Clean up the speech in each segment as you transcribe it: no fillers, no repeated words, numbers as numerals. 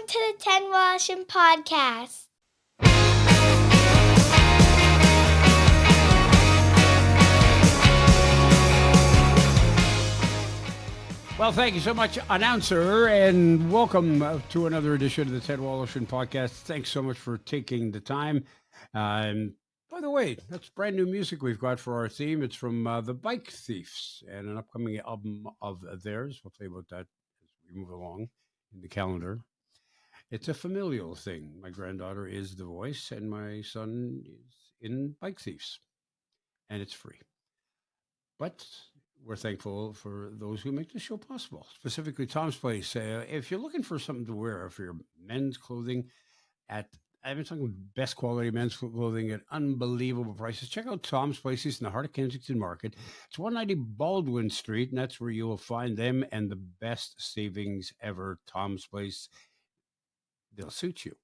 to the Ten Washington Podcast. Well, thank you so much, announcer, and welcome to another edition of the Ted Wallison Podcast. Thanks so much for taking the time. And by the way, that's brand new music we've got for our theme. It's from the Bike Thieves and an upcoming album of theirs. We'll tell you about that as we move along in the calendar. It's a familial thing. My granddaughter is the voice, and my son is in Bike Thieves, and it's free. But we're thankful for those who make the show possible, specifically Tom's Place. If you're looking for something to wear for your men's clothing I've been talking best quality men's clothing at unbelievable prices. Check out Tom's Place. He's in the heart of Kensington Market. It's 190 Baldwin Street, and that's where you will find them and the best savings ever. Tom's Place. They'll suit you.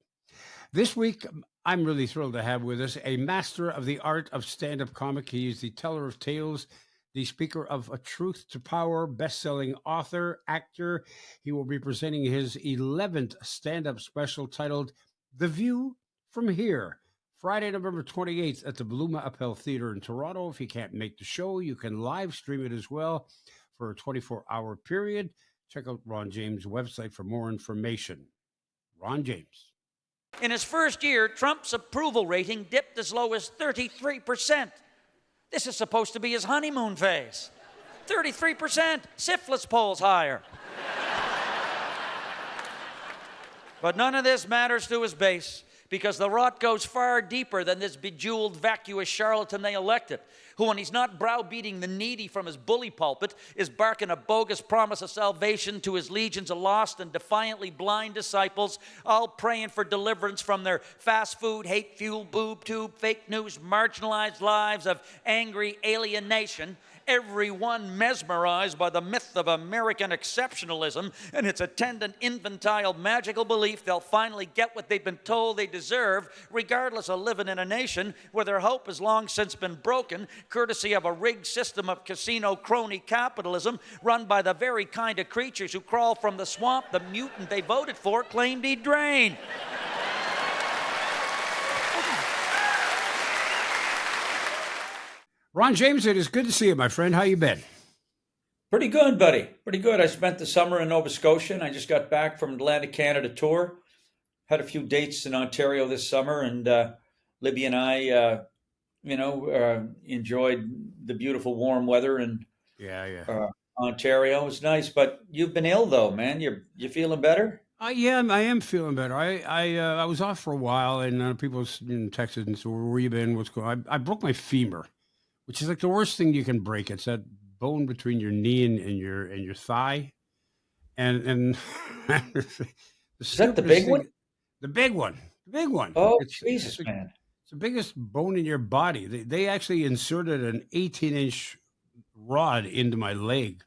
This week, I'm really thrilled to have with us a master of the art of stand-up comic. He is the teller of tales, the speaker of A Truth to Power, best-selling author, actor. He will be presenting his 11th stand-up special titled The View from Here, Friday, November 28th at the Bluma Appel Theater in Toronto. If you can't make the show, you can live stream it as well for a 24-hour period. Check out Ron James' website for more information. Ron James. In his first year, Trump's approval rating dipped as low as 33%. This is supposed to be his honeymoon phase. 33%. Syphilis polls higher. But none of this matters to his base, because the rot goes far deeper than this bejeweled, vacuous charlatan they elected, who, when he's not browbeating the needy from his bully pulpit, is barking a bogus promise of salvation to his legions of lost and defiantly blind disciples, all praying for deliverance from their fast food, hate-fueled, boob tube, fake news, marginalized lives of angry alienation. Everyone mesmerized by the myth of American exceptionalism and its attendant infantile magical belief they'll finally get what they've been told they deserve, regardless of living in a nation where their hope has long since been broken, courtesy of a rigged system of casino crony capitalism run by the very kind of creatures who crawl from the swamp the mutant they voted for claimed he'd drain. Ron James, it is good to see you, my friend. How you been? Pretty good, buddy. Pretty good. I spent the summer in Nova Scotia, and I just got back from Atlantic Canada tour. Had a few dates in Ontario this summer, and Libby and I, enjoyed the beautiful warm weather in Ontario. It was nice, but you've been ill though, man. You feeling better? I am feeling better. I was off for a while, and people texted and said, "Where you been? What's going on?" I broke my femur, which is like the worst thing you can break. It's that bone between your knee and your thigh, and is that the big one? The big one. The big one. Oh, Jesus, man! It's the biggest bone in your body. They actually inserted an 18-inch rod into my leg.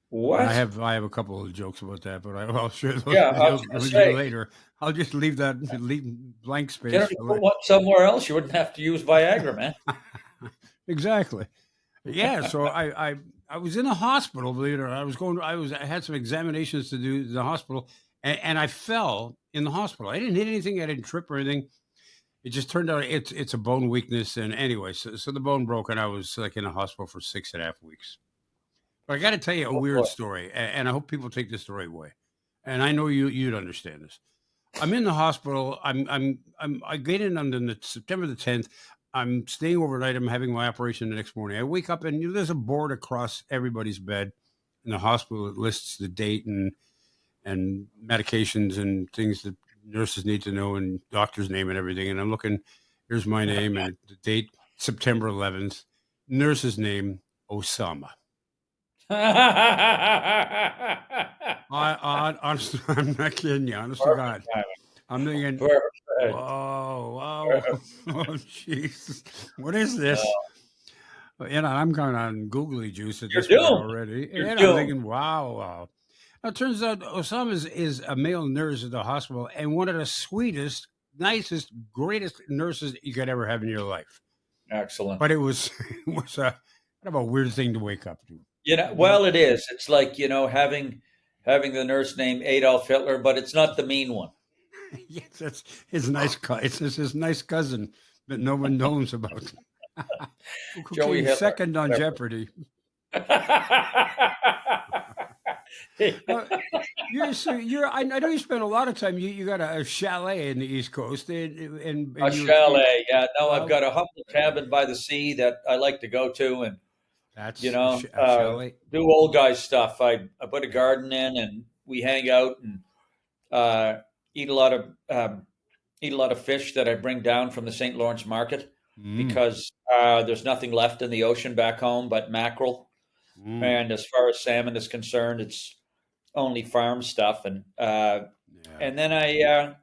What? I have a couple of jokes about that, but I'll share those with you later. I'll just leave blank space. Can't you put one somewhere else? You wouldn't have to use Viagra, man. Exactly. Yeah. So I was in the hospital. Believe it or not, I had some examinations to do in the hospital, and I fell in the hospital. I didn't hit anything. I didn't trip or anything. It just turned out it's a bone weakness. And anyway, so the bone broke, and I was like in the hospital for 6.5 weeks. But I got to tell you a weird story, and I hope people take this the right way. And I know you'd understand this. I'm in the hospital. I get in on September the 10th. I'm staying overnight. I'm having my operation the next morning. I wake up, and there's a board across everybody's bed in the hospital that lists the date and medications and things that nurses need to know, and doctor's name and everything. And I'm looking. Here's my name and the date, September 11th. Nurse's name, Osama. Honestly, I'm not kidding you. Honest to God, I'm thinking, oh, jeez, what is this? I'm kind of on googly juice at this point already, and I'm thinking, wow. Now, it turns out Osama is a male nurse at the hospital, and one of the sweetest, nicest, greatest nurses you could ever have in your life. Excellent. But it was a kind of a weird thing to wake up to. Well, it is. It's like, having having the nurse named Adolf Hitler, but it's not the mean one. Yes, that's his nice. It's his nice cousin that no one knows about. Who Joey came Hitler. second on Jeopardy. Uh, I know you spent a lot of time. You got a chalet in the East Coast, and A you. chalet, yeah. No, I've Well, got a humble cabin by the sea that I like to go to, and that's a chalet. do old guy stuff. I put a garden in, and we hang out and uh, eat a lot of fish that I bring down from the St. Lawrence market Mm, because there's nothing left in the ocean back home but mackerel. mm, And as far as salmon is concerned, it's only farm stuff. yeah. And then I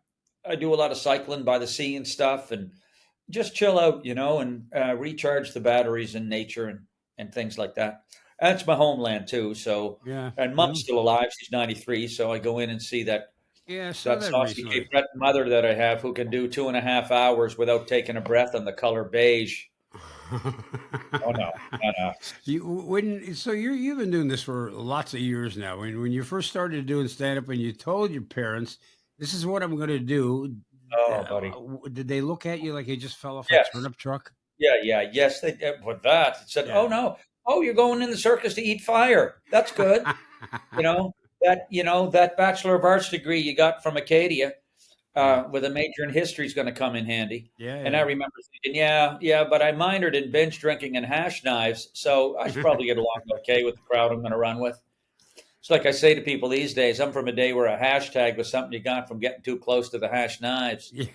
do a lot of cycling by the sea and stuff, and just chill out, and recharge the batteries in nature and things like that. That's my homeland too. So, Yeah. and Mom's Well, still alive; she's 93. So I go in and see yeah, I saw that that saucy recently. Cape Breton mother that I have, who can do 2.5 hours without taking a breath on the color beige. Oh no, no, no. You've been doing this for lots of years now. When you first started doing stand up and you told your parents, "This is what I'm going to do," Oh, buddy. did they look at you like you just fell off a Yes. turnip truck? Yeah, yeah, yes, they did. With that, it said, "Oh Yeah. no, oh, you're going in the circus to eat fire. That's good." That Bachelor of Arts degree you got from Acadia Yeah. with a major in history is going to come in handy. Yeah, And I remember thinking, yeah, yeah, but I minored in binge drinking and hash knives, so I should probably get along okay with the crowd I'm going to run with. It's like I say to people these days, I'm from a day where a hashtag was something you got from getting too close to the hash knives. yeah.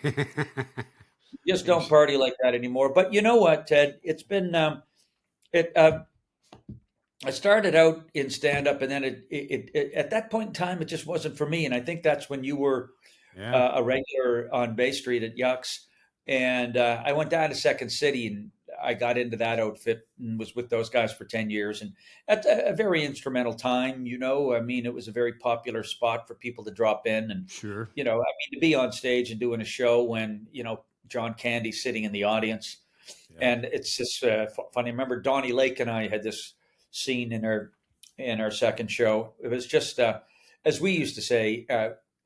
You just don't Yes. party like that anymore. But you know what, Ted? It's been it. I started out in stand up, and then it at that point in time, it just wasn't for me. And I think that's when you were Yeah. a regular on Bay Street at Yucks, and I went down to Second City, and I got into that outfit and was with those guys for 10 years, and at a very instrumental time. I mean, it was a very popular spot for people to drop in, and Sure. I mean, to be on stage and doing a show when John Candy's sitting in the audience, Yeah. and it's just funny. I remember Donnie Lake and I had this scene in our second show. It was just as we used to say.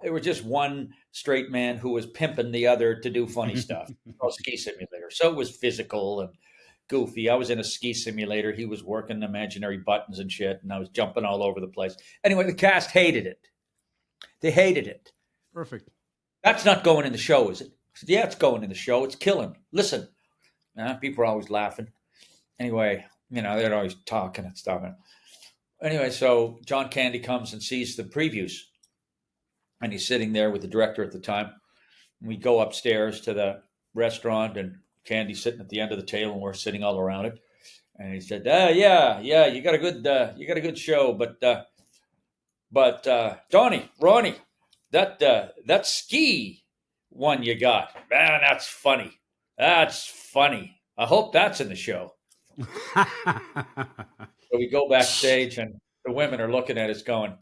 It was just one straight man who was pimping the other to do funny stuff. A ski simulator, so it was physical and goofy. I was in a ski simulator. He was working imaginary buttons and shit, and I was jumping all over the place. Anyway, the cast hated it. They hated it. Perfect. That's not going in the show, is it? I said, yeah, it's going in the show. It's killing. Listen, people are always laughing. Anyway, they're always talking and stuff. Anyway, so John Candy comes and sees the previews, and he's sitting there with the director at the time. And we go upstairs to the restaurant, and Candy's sitting at the end of the table, and we're sitting all around it. And he said, "Yeah, you got a good show, but Donnie, Ronnie, that ski one you got, man, that's funny. That's funny. I hope that's in the show." So we go backstage, and the women are looking at us, going,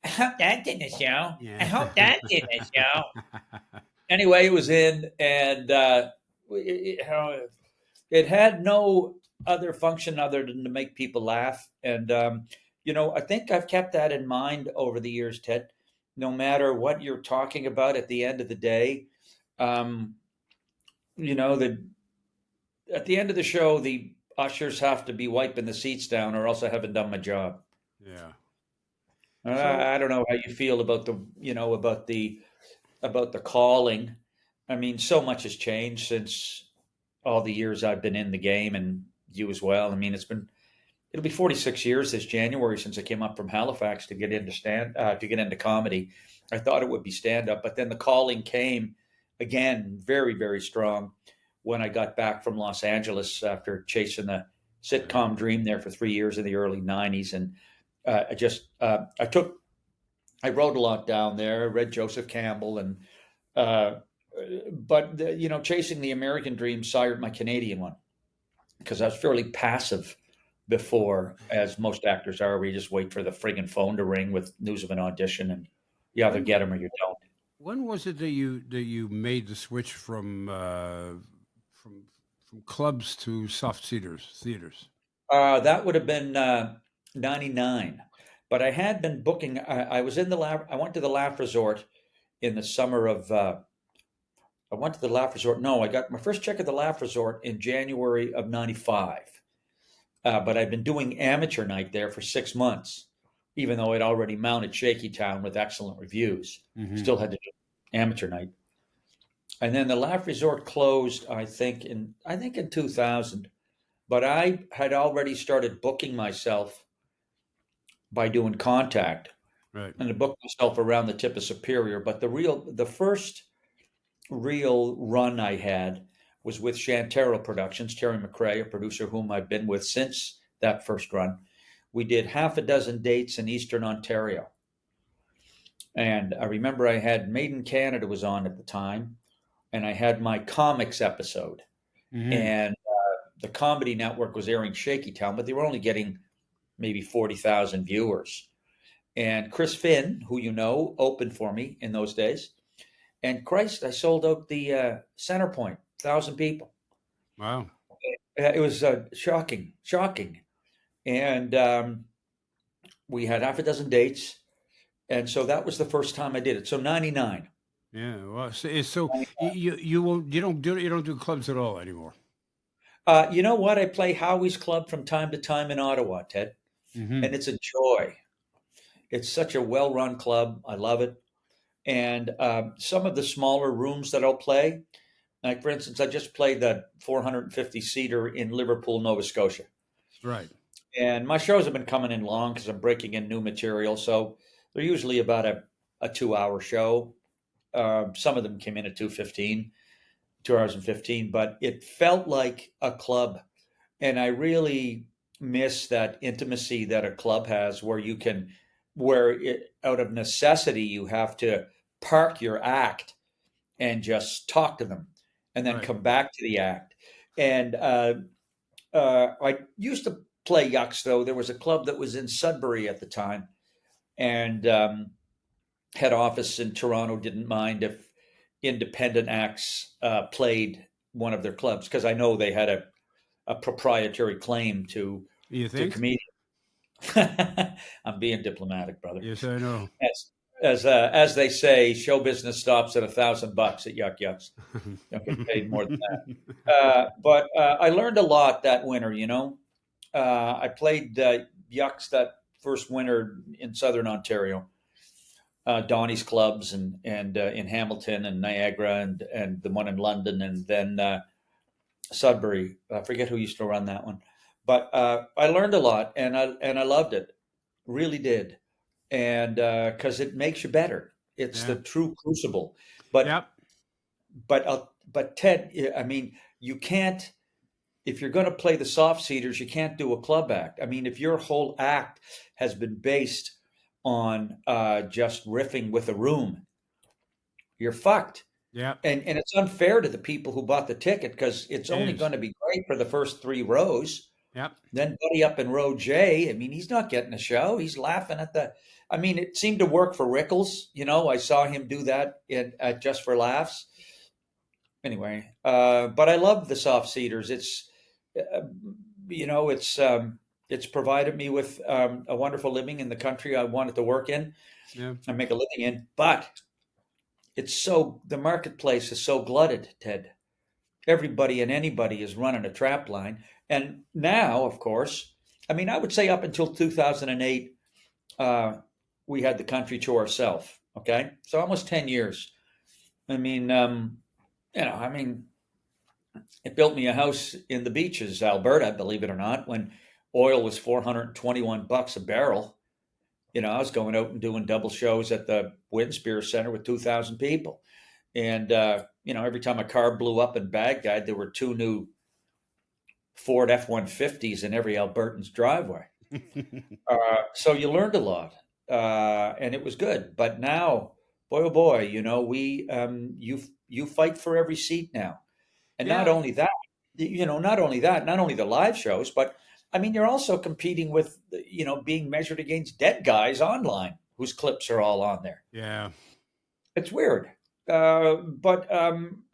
"I hope that's in the show. I hope that's in the show." Anyway, it was in, and it had no other function other than to make people laugh. And I think I've kept that in mind over the years, Ted. No matter what you're talking about, at the end of the day, um, the at the end of the show, the ushers have to be wiping the seats down, or else I haven't done my job. Yeah. So I don't know how you feel about the calling. I mean, so much has changed since all the years I've been in the game, and you as well. I mean, it'll be 46 years this January since I came up from Halifax to get into comedy. I thought it would be stand up, but then the calling came again, very, very strong, when I got back from Los Angeles after chasing the sitcom dream there for 3 years in the early '90s. And I wrote a lot down there. I read Joseph Campbell, and but chasing the American dream sired my Canadian one, because I was fairly passive before, as most actors are, where you just wait for the friggin' phone to ring with news of an audition, and you either when get them or you don't. when was it that you made the switch from clubs to soft theaters? That would have been '99. But I had been booking. I was in the Laugh. I went to the Laugh Resort in the summer of. I went to the Laugh Resort. No, I got my first check at the Laugh Resort in January of '95. But I'd been doing amateur night there for 6 months, even though I'd already mounted Shaky Town with excellent reviews. Mhm. Still had to do amateur night. And then the Laugh Resort closed, I think in 2000. But I had already started booking myself by doing Contact, Right. and I booked myself around the tip of Superior. But the first real run I had was with Shantaro Productions, Terry McRae, a producer whom I've been with since that first run. We did half a dozen dates in Eastern Ontario. And I remember I had Made in Canada was on at the time, and I had my comics episode. Mhm. And the Comedy Network was airing Shaky Town, but they were only getting maybe 40,000 viewers. And Chris Finn, who you know, opened for me in those days. And Christ, I sold out the Center Point, 1,000 people. Wow. It was shocking, shocking. And we had half a dozen dates. And so that was the first time I did it. So 99. Yeah. Well, so you don't do clubs at all anymore. You know what? I play Howie's Club from time to time in Ottawa, Ted. Hmm. And it's a joy. It's such a well run club. I love it. And some of the smaller rooms that I'll play, like for instance, I just played the 450 seater in Liverpool, Nova Scotia. Right. And my shows have been coming in long because I'm breaking in new material. So they're usually about a 2 hour show. Some of them came in at 2 hours and 15, but it felt like a club. And I really miss that intimacy that a club has out of necessity, you have to park your act and just talk to them and then Right. come back to the act. And I used to play Yucks, though. There was a club that was in Sudbury at the time, and head office in Toronto didn't mind if independent acts played one of their clubs because I know they had a proprietary claim You to think? comedians. I'm being diplomatic, brother. Yes, I know. As they say, show business stops at $1,000 at Yuck Yucks. Don't get paid more than that. But I learned a lot that winter. I played Yucks that first winter in Southern Ontario, Donny's clubs and in Hamilton and Niagara and the one in London and then Sudbury. I forget who used to run that one, but I learned a lot and I loved it, really did, and because it makes you better. It's the Yeah. true crucible. But Yep. but Ted, I mean, you can't if you're going to play the soft seaters, you can't do a club act. I mean, if your whole act has been based on just riffing with a room, you're fucked. Yep. And it's unfair to the people who bought the ticket because it's It only is. going to be great for the first three rows. Yep. Then Buddy up in row J, I mean, he's not getting a show. He's laughing at the. I mean, it seemed to work for Rickles. I saw him do that at Just for Laughs. Anyway, but I love the soft seaters. Uh, it's provided me with a wonderful living in the country I wanted to work in Yeah. and make a living in. But the marketplace is so glutted, Ted. Everybody and anybody is running a trap line. And now, of course, I mean, I would say up until 2008, we had the country to ourselves. Okay. So almost 10 years. I mean, I mean, it built me a house in the beaches, Alberta, believe it or not, when oil was $421 a barrel. I was going out and doing double shows at the Winspear Center with 2,000 people. And, every time a car blew up in Baghdad, there were two new Ford F-150s in every Albertan's driveway. So you learned a lot, and it was good. But now, boy, oh boy, you fight for every seat now. And not Yeah. only that, not only the live shows, but I mean, you're also competing with, being measured against dead guys online whose clips are all on there. Yeah. It's weird. But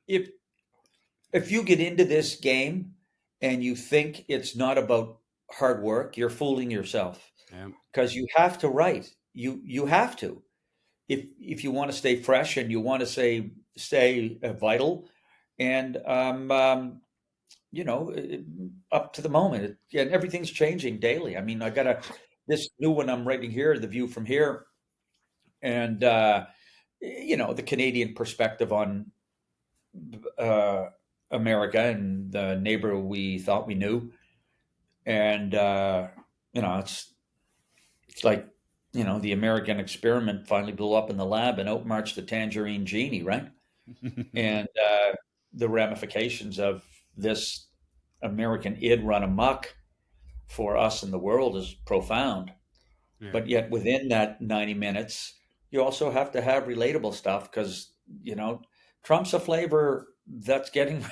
if you get into this game and you think it's not about hard work, you're fooling yourself. Yeah. because you have to write. You have to if you want to stay fresh and you want to stay vital and up to the moment. And everything's changing daily. I mean, I got this new one I'm writing here, The View from Here, and the Canadian perspective on uh, America and the neighbor we thought we knew, and it's like the American experiment finally blew up in the lab, and out marched the tangerine genie, right? And the ramifications of this American id run amok for us in the world is profound. Yeah. But yet within that 90 minutes, you also have to have relatable stuff because, Trump's a flavor that's getting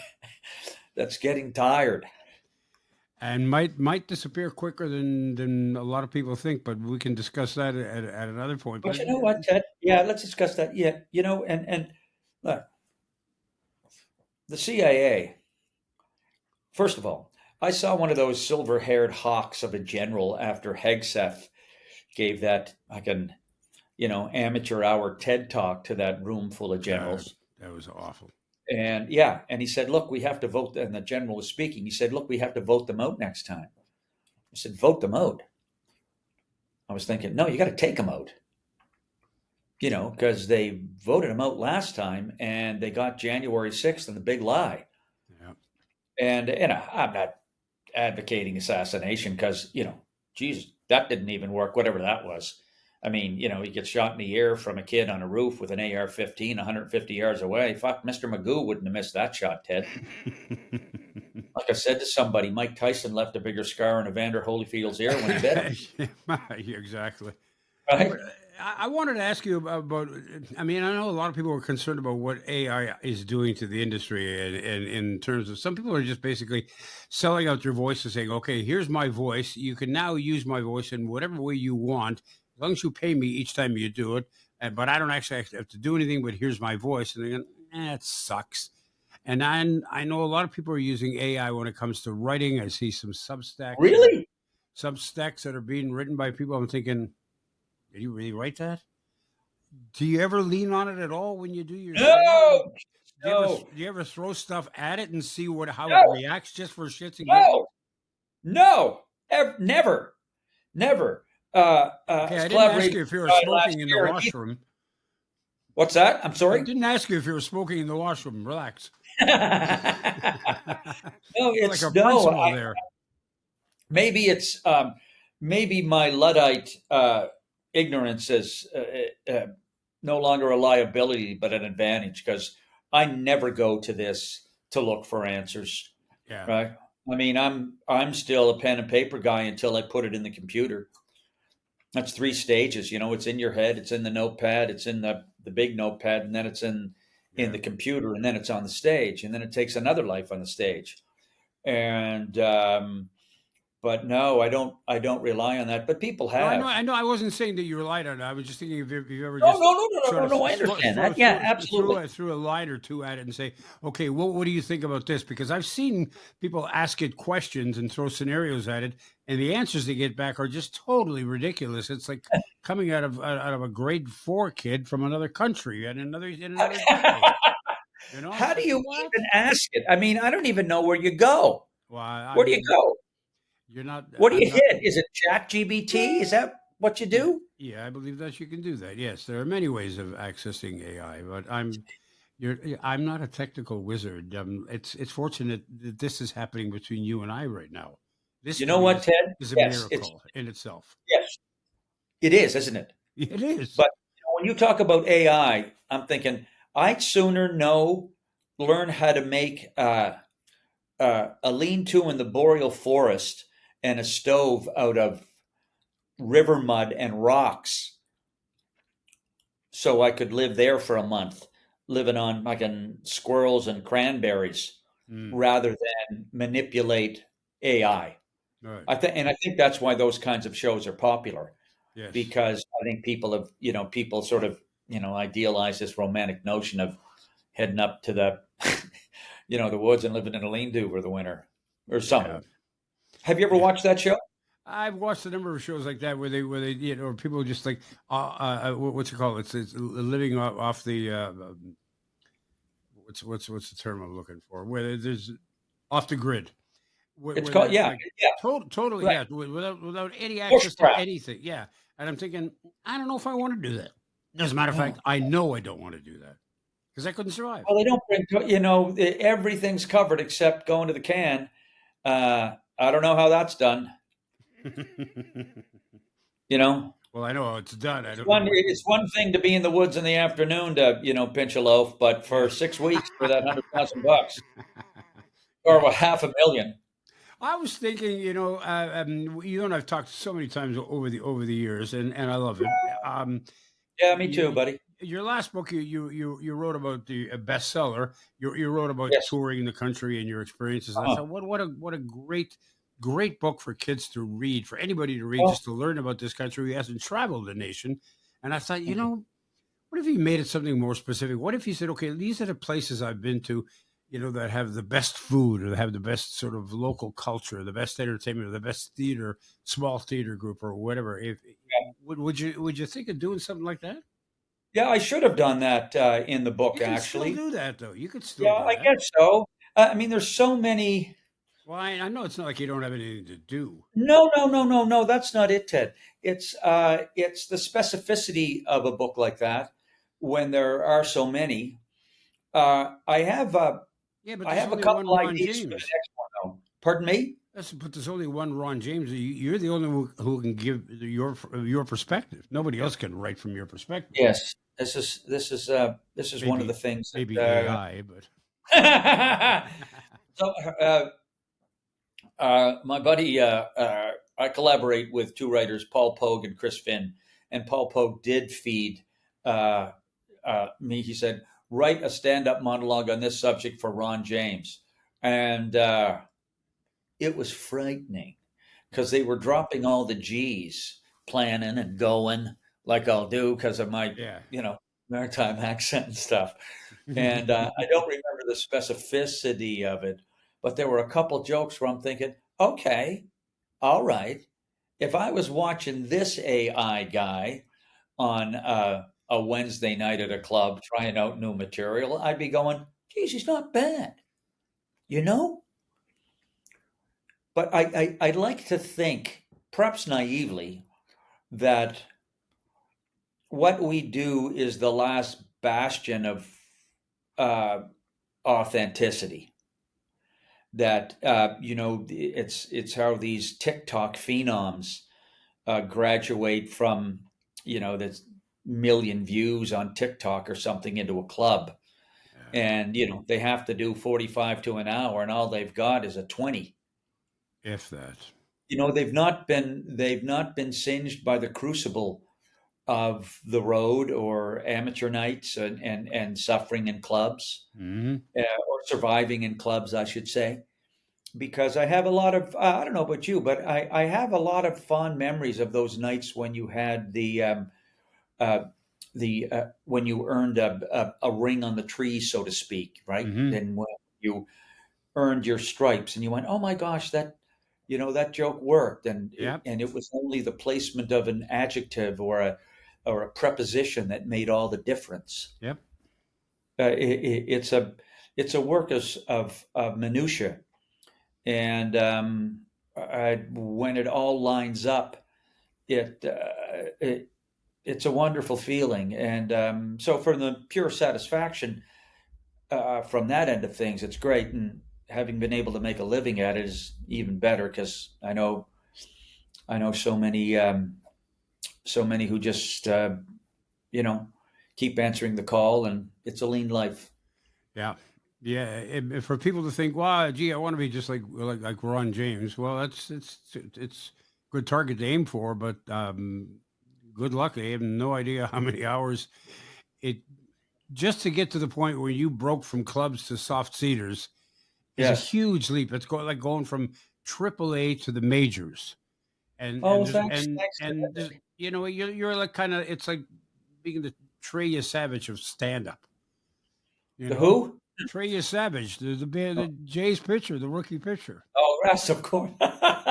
that's getting tired. And might disappear quicker than a lot of people think, but we can discuss that at another point. But But you know what, Ted? Yeah, let's discuss that. Yeah, and look, the CIA. First of all, I saw one of those silver-haired hawks of a general after Hegseth gave that amateur hour TED talk to that room full of generals. that was awful. And yeah, and he said, "Look, we have to vote." And the general was speaking. He said, "Look, we have to vote them out next time." I said, "Vote them out." I was thinking, no, you got to take them out. Because they voted them out last time, and they got January 6th and the big lie. Yeah. And I'm not advocating assassination because Jesus, that didn't even work. Whatever that was. I mean, he gets shot in the ear from a kid on a roof with an AR-15, 150 yards away. Fuck, Mr. Magoo wouldn't have missed that shot, Ted. Like I said to somebody, Mike Tyson left a bigger scar on Evander Holyfield's ear when he bit him. Yeah, exactly. Right? I wanted to ask you about. I mean, I know a lot of people are concerned about what AI is doing to the industry, and in terms of some people are just basically selling out their voice and saying, "Okay, here's my voice. You can now use my voice in whatever way you want, as long as you pay me each time you do it. But I don't actually have to do anything. But here's my voice." And they're going, it sucks. And I know a lot of people are using AI when it comes to writing. I see some Really? Substacks that are being written by people. I'm thinking, did you really write that? Do you ever lean on it at all when you do your No, do you ever throw stuff at it and see how No. it reacts just for shits and giggles? no, never. Okay, I didn't ask you if you were smoking in the washroom. What's that? I'm I sorry. didn't ask you if you were smoking in the washroom. Relax. No, Like a principal there. Maybe it's maybe my Luddite ignorance is no longer a liability but an advantage because I never go to this to look for answers. Yeah. Right? I mean, I'm still a pen and paper guy until I put it in the computer. That's 3 stages. It's in your head, it's in the notepad, it's in the big notepad, and then it's in the computer, and then it's on the stage, and then it takes another life on the stage. And but no, I don't rely on that. But people No, have. I know. I wasn't saying that you relied on it. I was just thinking if you ever No, just no. I understand that. Yeah, absolutely. threw a line or two at it and say, okay, what do you think about this? Because I've seen people ask it questions and throw scenarios at it, and the answers they get back are just totally ridiculous. It's like coming out of a grade 4 kid from another country and another decade. How do you even ask it? I mean, I don't even know where you go. Well, Where do you go? You're not. What do you hit? Is it ChatGPT? Is that what you do? Yeah, I believe that you can do that. Yes, there are many ways of accessing AI, but I'm not a technical wizard. It's fortunate that this is happening between you and I right now. This, You know what, Ted? is a Yes, miracle in itself. yes, it is, isn't it? It is. But when you talk about AI, I'm thinking I'd sooner learn how to make a lean-to in the boreal forest and a stove out of river mud and rocks so I could live there for a month, living on squirrels and cranberries rather than manipulate AI. Right. I think that's why those kinds of shows are popular. Yes. Because I think people sort of, idealize this romantic notion of heading up to the, the woods and living in a lean-to for the winter or summer. Yeah. Have you ever watched that show? I've watched a number of shows like that where they people just like what's it called? It's living off the what's the term I'm looking for? Where there's off the grid. It's Where called, they're yeah, like yeah, totally, right. yeah, without any access to Bushcraft. anything, yeah. And I'm thinking, I don't know if I want to do that. As a matter of fact, No. I know I don't want to do that because I couldn't survive. Well, they don't bring, everything's covered except going to the can. I don't know how that's done. You know, Well, I know how it's done. I it's don't know one, what. it's one thing to be in the woods in the afternoon to, pinch a loaf, but Yeah. for 6 weeks for that $100,000 or a 500,000. I was thinking, you and I've talked so many times over the years, and I love it. Yeah, me too, you, buddy. your last book, you wrote about the a bestseller. You wrote about Yes. touring the country and your experiences. I Uh-huh. thought, what a great book for kids to read, for anybody to read, Well, just to learn about this country who hasn't traveled the nation. And I thought, thank you. what if he made it something more specific? What if he said, okay, these are the places I've been to, that have the best food or that have the best sort of local culture, the best entertainment, or the best theater, small theater group or whatever. If would you think of doing something like that? Yeah, I should have done that in the book, You can still actually. do that though. You could still Yeah, do I that. guess so. I mean, there's so many. Well, I know it's not like you don't have anything to do. No, no, no, no, no. That's not it, Ted. It's the specificity of a book like that when there are so many. Uh, I have uh, Yeah, but I there's have a only one couple Ron ideas for the James. next one, though. Pardon me? But there's only one Ron James. You're the only one who can give your perspective. Nobody else can write from your perspective. Yes. This is one of the Maybe things maybe that. AI, but So, my buddy, I collaborate with two writers, Paul Pogue and Chris Finn, and Paul Pogue did feed uh, me. He said, "Write a stand-up monologue on this subject for Ron James," and it was frightening because they were dropping all the G's, planning and going like I'll do because of my, yeah. maritime accent and stuff. And I don't remember the specificity of it, but there were a couple jokes where I'm thinking, okay, all right. If I was watching this AI guy on a Wednesday night at a club trying out new material, I'd be going, geez, he's not bad, you know? But I'd like to think, perhaps naively, that what we do is the last bastion of uh, authenticity. That it's how these TikTok phenoms graduate from this million views on TikTok or something into a club, Yeah, and they have to do 45 to an hour, and all they've got is a 20. if that. They've not been singed by the crucible of the road or amateur nights and suffering in clubs, Hmm. or surviving in clubs, I should say. Because I have a lot of, I don't know about you, but I have a lot of fond memories of those nights when you had uh, when you earned a ring on the tree, so to speak, right? Hmm. And when you earned your stripes and you went, oh my gosh, that joke worked. And Yep. it was only the placement of an adjective or a preposition that made all the difference. Yep. It's a work of minutia, and when it all lines up, it, it's a wonderful feeling. And so, from the pure satisfaction from that end of things, it's great. And having been able to make a living at it is even better because I know so many who just you know keep answering the call, and it's a lean life. Yeah. Yeah. For people to think, wow, gee, I want to be just like Ron James. Well, it's good target to aim for, but good luck. I have no idea how many hours it just to get to the point where you broke from clubs to soft cedars is a Yes. huge leap. It's like going from AAA to the majors, and Oh, and there's, thanks. and Thanks. and there's, you're like kind of it's like being the Trey Savage of stand up. You The know, who? Trey Savage, the Jays pitcher, the rookie pitcher. Oh, Russ, of course.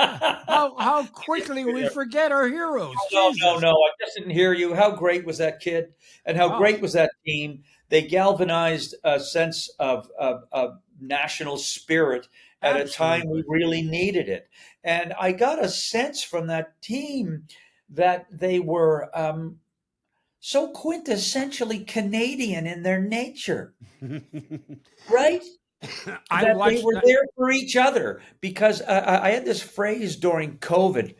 How quickly we forget our heroes. No, no, Jesus. no. I just didn't hear you. How great was that kid? And how Oh, great was that team? They galvanized a sense of national spirit at a time we absolutely. really needed it. And I got a sense from that team that they were so quintessentially Canadian in their nature, right? I That they watched were there for each other. Because I had this phrase during COVID.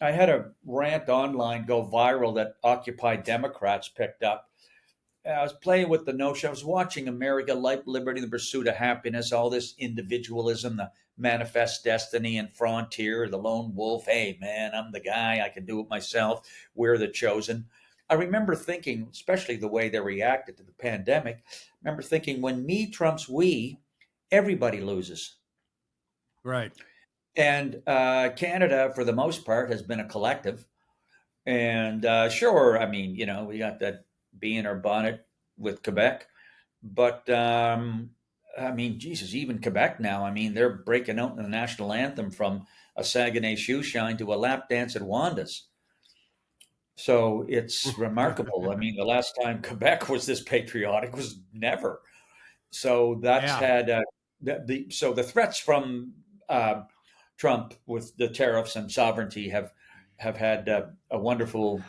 I had a rant online go viral that Occupy Democrats picked up. I was playing with the notion. I was watching America, Life, Liberty, the Pursuit of Happiness, all this individualism, the manifest destiny and frontier, the lone wolf. Hey, man, I'm the guy. I can do it myself. We're the chosen. I remember thinking, especially the way they reacted to the pandemic, I remember thinking when me trumps we, everybody loses. right. And Canada, for the most part, has been a collective. And sure, I mean, we got that bee in our bonnet with Quebec, but I mean, Jesus, even Quebec now, I mean, they're breaking out in the national anthem from a Saguenay shoe shine to a lap dance at Wanda's. So it's remarkable. I mean, the last time Quebec was this patriotic was never. So that's Yeah. had so the threats from uh, Trump with the tariffs and sovereignty have had a wonderful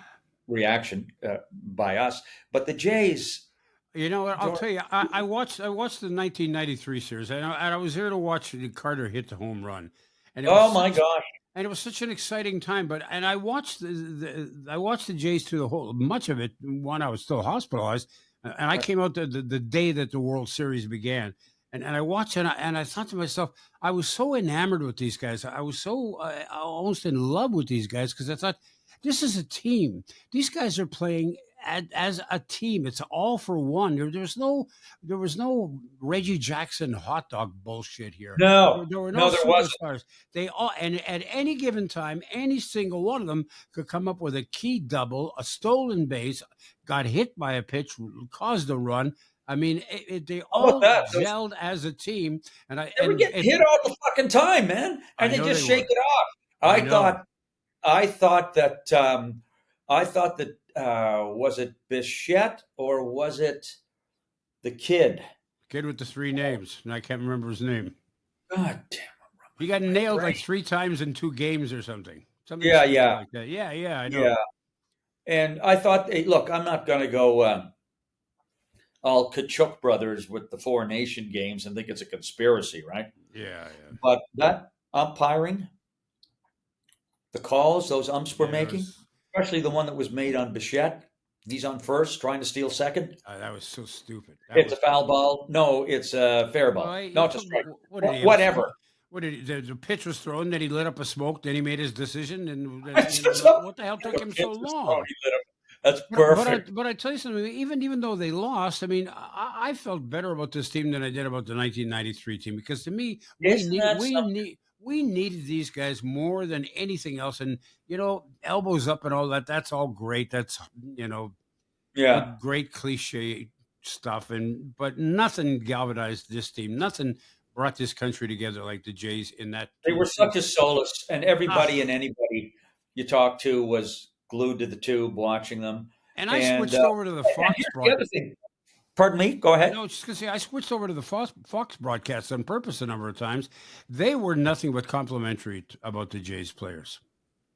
reaction by us. But the Jays, You know what? I'll George, tell you. I watched the 1993 series, and I was there to watch Carter hit the home run, and it was oh my such gosh, and it was such an exciting time. But and I watched the Jays through the whole much of it when I was still hospitalized, and I came out the day that the World Series began, and I watched and I thought to myself, I was so enamored with these guys. I was so almost in love with these guys because I thought this is a team. These guys are playing. As a team, it's all for one. There was no Reggie Jackson hot dog bullshit here. no, There were no no, there wasn't. superstars. They all, and at any given time, any single one of them could come up with a key double, a stolen base, got hit by a pitch, caused a run. I mean, they How about all that? gelled as a team, and I They were and getting it. hit all the fucking time, man, I and they know they just shake were. it off. I I know. thought, I thought that, was it Bichette or was it the kid? Kid with the three names, and I can't remember his name. God damn He got my nailed brain. like three times in two games or something. Something Yeah, stupid yeah, like that. Yeah, yeah, I know. yeah. And I thought, hey, look, I'm not going to go all Kachuk brothers with the Four Nation games and think it's a conspiracy, right? Yeah, yeah. But that umpiring, the calls those umps were Yeah, making, especially the one that was made on Bichette, he's on first, trying to steal second. that was so stupid. That It's a was foul ball. No, it's a fair well. ball. No, it's a strike. What did he have? Whatever. What did the pitch was thrown? Then he lit up a smoke. Then he made his decision. And then, It's just a- what the hell took the him pitch so is thrown, long? he lit up. That's But I perfect. but I tell you something. Even though they lost, I mean, I felt better about this team than I did about the 1993 team because to me, Isn't that we needed these guys more than anything else. And elbows up and all that. That's all great. That's yeah. great cliche stuff. But nothing galvanized this team. Nothing brought this country together like the Jays in that They were such a solace, and everybody Ah, and anybody you talked to was glued to the tube watching them. and I And switched over to the Fox here's the other thing. Pardon me. Go No, I ahead. was just gonna say I switched over to the Fox broadcast on purpose a number of times. They were nothing but complimentary about the Jays players.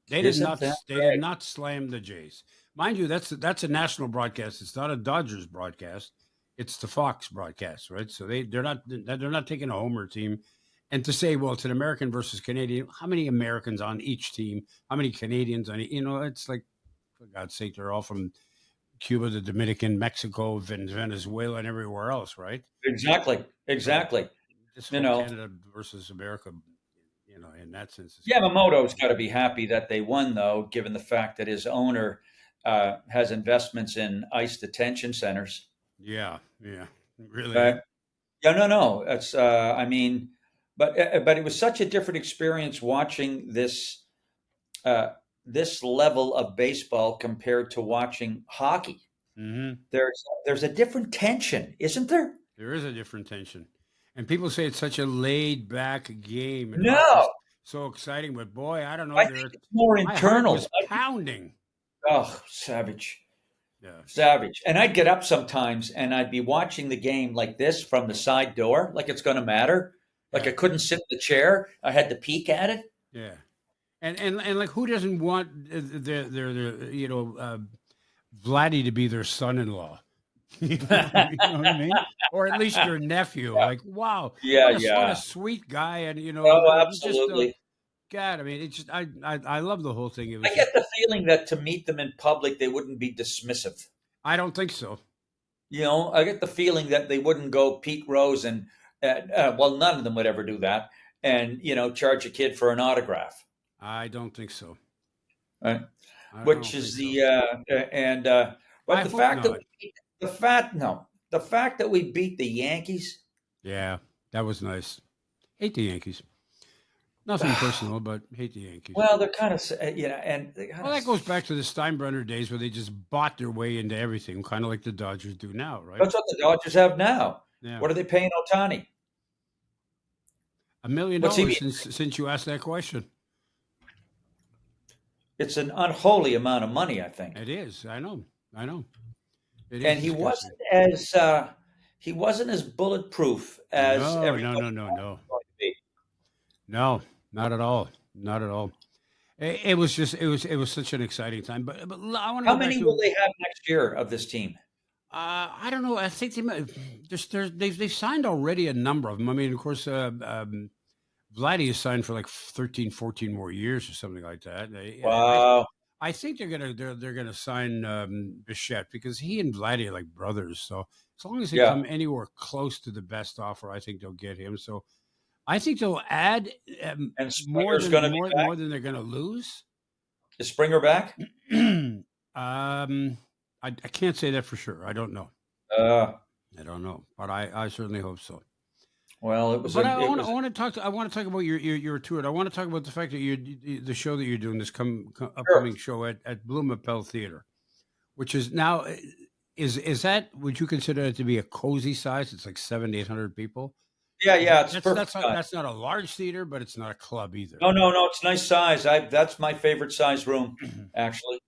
They did Isn't not that they did right? not slam the Jays. Mind you, that's a national broadcast. It's not a Dodgers broadcast. It's the Fox broadcast, right? So they're not taking a homer team. And to say, well, it's an American versus Canadian. How many Americans on each team? How many Canadians on? It's like, for God's sake, they're all from Cuba, the Dominican, Mexico, Venezuela, and everywhere else, right? Exactly. So Exactly. this You whole know, Canada versus America, in that sense, is kind of Yamamoto's got to be happy that they won, though, given the fact that his owner has investments in ICE detention centers. yeah, yeah, really. Eh? Okay. Yeah, no, no. It's I mean, but it was such a different experience watching uh, this level of baseball compared to watching hockey. Hmm. There's a different tension, isn't there? There is a different tension, and people say it's such a laid back game, and No, so exciting. But boy, I don't know. I think it's more My heart internal. was pounding. Oh, savage. Yeah. Savage. And I'd get up sometimes and I'd be watching the game like this from the side door, like it's going to matter. Like Yeah. I couldn't sit in the chair. I had to peek at it. Yeah. And like who doesn't want their Vladdy to be their son-in-law? You know what I mean? Or at least their nephew. Yeah, Like, wow, yeah, what a yeah. sweet guy, and Oh, just absolutely. God. I mean, it's just I love the whole thing. It was I just get the feeling that to meet them in public, they wouldn't be dismissive. I don't think so. I get the feeling that they wouldn't go Pete Rose and, well, none of them would ever do that and, charge a kid for an autograph. I don't think so. Right? I Which don't think is so. but I the hope fact that not. the fact that we beat the Yankees, Yeah, that was nice. Hate the Yankees. Nothing personal, but hate the Yankees. well, they're kind of, and they kind Well, that of, goes back to the Steinbrenner days where they just bought their way into everything, kind of like the Dodgers do now, right? that's what the Dodgers have now. Yeah, What are they paying Otani? $1 million What's he? since you asked that question. It's an unholy amount of money, I think. It is. I know. It And is disgusting. he wasn't as bulletproof as No, everybody no, no, thought he no, was going to be. no, not at all. Not at all. It was just it was such an exciting time. But I want to How go back many to will they have next year of this team? I don't know. I think they've signed already a number of them. I mean, of course, Vladdy is signed for like 13, 14 more years or something like that. Wow. I think they're gonna sign Bichette because he and Vladdy are like brothers. So as long as they Yeah. come anywhere close to the best offer, I think they'll get him. So I think they'll add And Springer's going to be back. more than they're gonna lose. Is Springer back? I can't say that for sure. I don't know. Uh, I don't know, but I certainly hope so. well, it was. But A, it was. I want to talk. I want to talk about your tour. I want to talk about the fact that the show that you're doing this Sure. upcoming show at Bloomapel Theater, which is now is that would you consider it to be a cozy size? It's like 700-800 people. Yeah, yeah. It's perfect. That's not a large theater, but it's not a club either. No, no, no. It's nice size. That's my favorite size room, actually.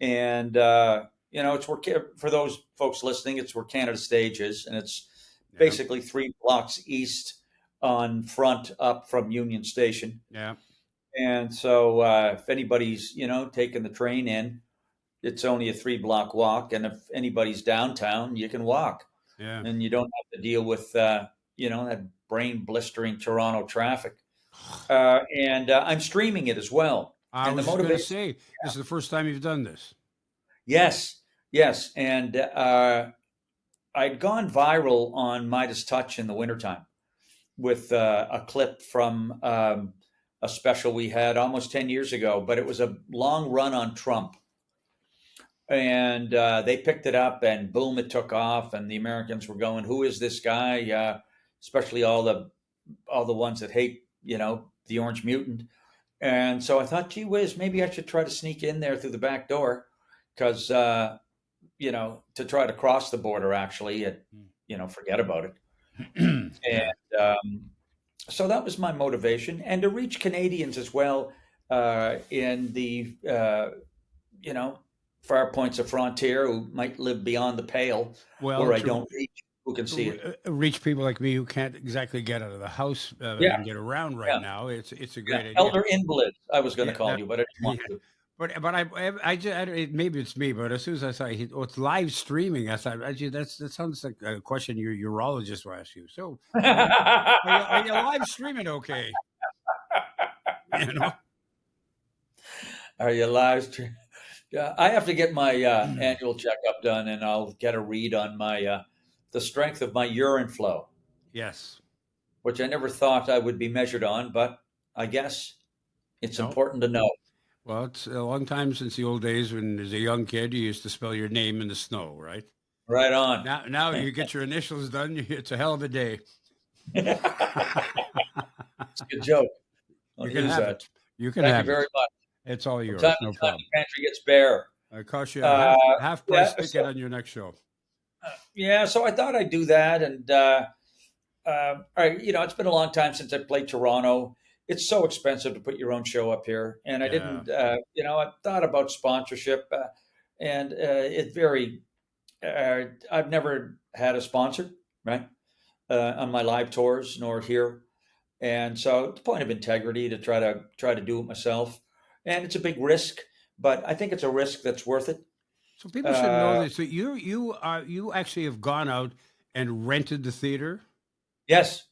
And it's where for those folks listening, it's where Canada Stage is, and it's Yeah, basically 3 blocks east on front up from Union Station. yeah, And so, if anybody's taking the train in, it's only a 3 block walk, and if anybody's downtown, you can walk, yeah. and you don't have to deal with that brain blistering Toronto traffic. And I'm streaming it as well. I And the was just going to motivation, say this is the first time you've done this. yes, yes, and I'd gone viral on Midas Touch in the wintertime with a clip from a special we had almost 10 years ago, but it was a long run on Trump. And they picked it up, and boom, it took off. And the Americans were going, "Who is this guy?" Especially all the ones that hate, the Orange Mutant. And so I thought, gee whiz, maybe I should try to sneak in there through the back door, because to try to cross the border, actually, forget about it. Yeah, And so that was my motivation, and to reach Canadians as well in the far points of frontier who might live beyond the pale, well, where I to don't reach, who can see it. reach people like me who can't exactly get out of the house Yeah, and get around right yeah, now. It's a yeah. great idea. Elder invalid, I was going to Yeah, call you, but I didn't want yeah. to. But maybe it's me, but as soon as I saw it's live streaming, I thought that sounds like a question your urologist will ask you. So are you live streaming okay? You know? Are you live? Yeah, I have to get my annual checkup done, and I'll get a read on my the strength of my urine flow, Yes. which I never thought I would be measured on, but I guess it's No. important to know. Well, it's a long time since the old days when, as a young kid, you used to spell your name in the snow, right? Right on. Now you get your initials done. It's a hell of a day. It's a good joke. I'll You can use have that. it. You can Thank you have very it. much. It's all From yours. time No to time, problem. the pantry gets bare. I cost you a Uh, half yeah, price ticket so on your next show. so I thought I'd do that, and it's been a long time since I played Toronto, it's so expensive to put your own show up here, and I Yeah. didn't. I thought about sponsorship, and it very. I've never had a sponsor, right, on my live tours nor here, and so it's a point of integrity to try to do it myself, and it's a big risk, but I think it's a risk that's worth it. So people should know Uh, this, that you actually have gone out and rented the theater, yes,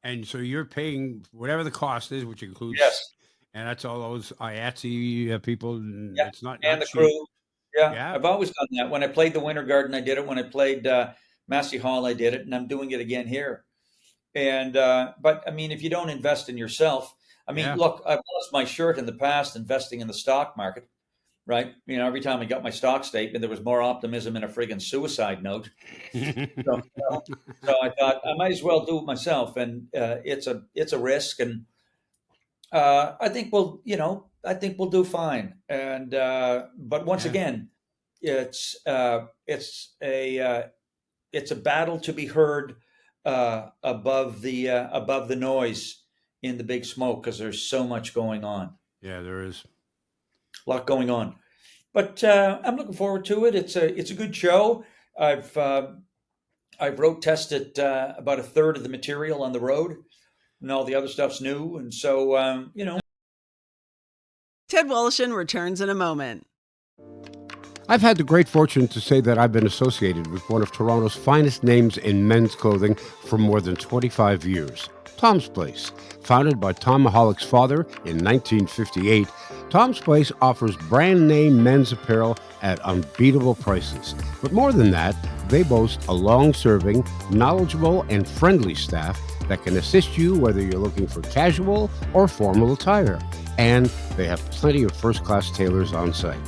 and so you're paying whatever the cost is, which includes, yes, and that's all those IATSE people. And yeah, it's not and the cheap. crew. Yeah, Yeah, I've always done that. When I played the Winter Garden, I did it. When I played Massey Hall, I did it, and I'm doing it again here. And but I mean, if you don't invest in yourself, I mean, yeah. look, I've lost my shirt in the past investing in the stock market, right? Every time I got my stock statement, there was more optimism in a friggin' suicide note. So, so I thought I might as well do it myself, and it's a risk, and I think we'll do fine. And but once Yeah, again, it's uh, it's a uh, it's a battle to be heard above the noise in the big smoke because there's so much going on, yeah, there is. a lot going on. But I'm looking forward to it. It's a good show. I've uh, I've road tested about a third of the material on the road, and all the other stuff's new. And so Ted Woloshyn returns in a moment. I've had the great fortune to say that I've been associated with one of Toronto's finest names in men's clothing for more than 25 years. Tom's Place. Founded by Tom Mahalick's father in 1958, Tom's Place offers brand name men's apparel at unbeatable prices. But more than that, they boast a long-serving, knowledgeable, and friendly staff that can assist you whether you're looking for casual or formal attire. And they have plenty of first-class tailors on site.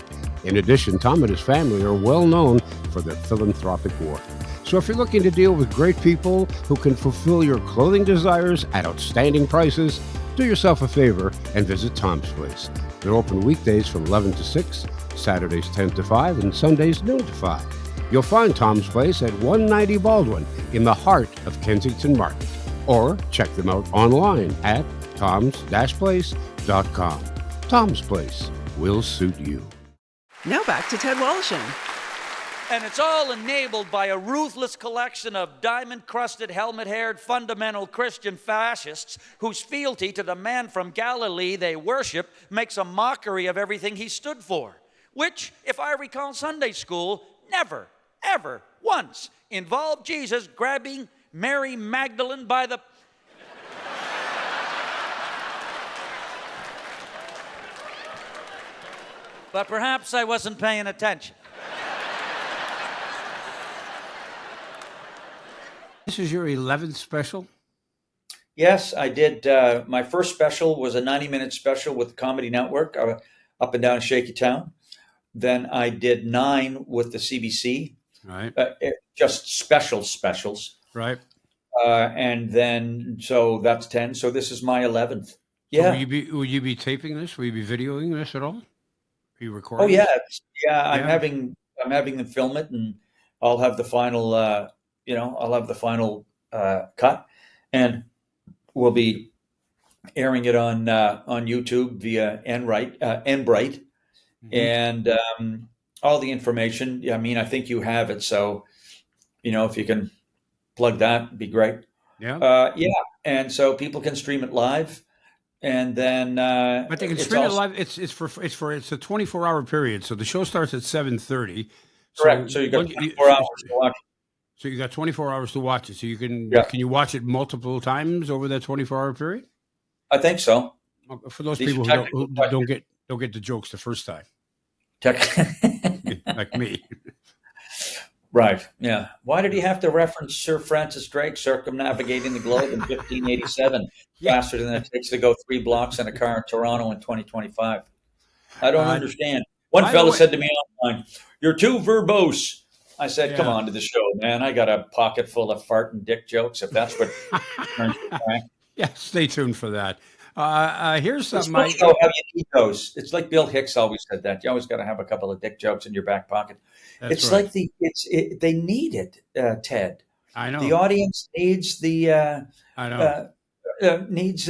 In addition, Tom and his family are well known for their philanthropic work. So if you're looking to deal with great people who can fulfill your clothing desires at outstanding prices, do yourself a favor and visit Tom's Place. They're open weekdays from 11 to 6, Saturdays 10 to 5, and Sundays noon to 5. You'll find Tom's Place at 190 Baldwin in the heart of Kensington Market. Or check them out online at toms-place.com. Tom's Place will suit you. Now back to Ted Woloshyn. And it's all enabled by a ruthless collection of diamond-crusted, helmet-haired, fundamental Christian fascists whose fealty to the man from Galilee they worship makes a mockery of everything he stood for, which, if I recall Sunday school, never, ever, once involved Jesus grabbing Mary Magdalene by the... But perhaps I wasn't paying attention. This is your 11th special? Yes, I did. My first special was a 90-minute special with the Comedy Network, up and down Shaky Town. Then I did 9 with the CBC, Right, just specials. right. And then, so that's 10. So this is my 11th. So Yeah. will you be taping this? Will you be videoing this at all? Are you Oh recording? yeah, yeah. I'm Yeah. having them film it, and I'll have the final. I'll have the final cut, and we'll be airing it on YouTube via Enbright, Mhm. and all the information. Yeah, I mean, I think you have it, so if you can plug that, it'd be great. Yeah. Yeah, and so people can stream it live, and then But they can it's stream it also live. It's a 24-hour period. So the show starts at 7:30. correct. So you got 24 hours to watch. So you got 24 hours to watch it. So Yeah. can you watch it multiple times over that 24-hour period? I think so. For those These are people technical who questions. don't get the jokes the first time, Tech- like me. Right. Yeah. Why did he have to reference Sir Francis Drake circumnavigating the globe in 1587 Yeah. faster than it takes to go 3 blocks in a car in Toronto in 2025? I don't Uh, understand. One by the fella way- said to me online, "You're too verbose." I said, "Come Yeah. on to the show, man. I got a pocket full of fart and dick jokes. If that's what turns you crank." Yeah, stay tuned for that. Here's It's something. funny though how you need those. It's like Bill Hicks always said that. You always got to have a couple of dick jokes in your back pocket. That's It's right. like they need it, Ted. I The know. audience needs the I know. needs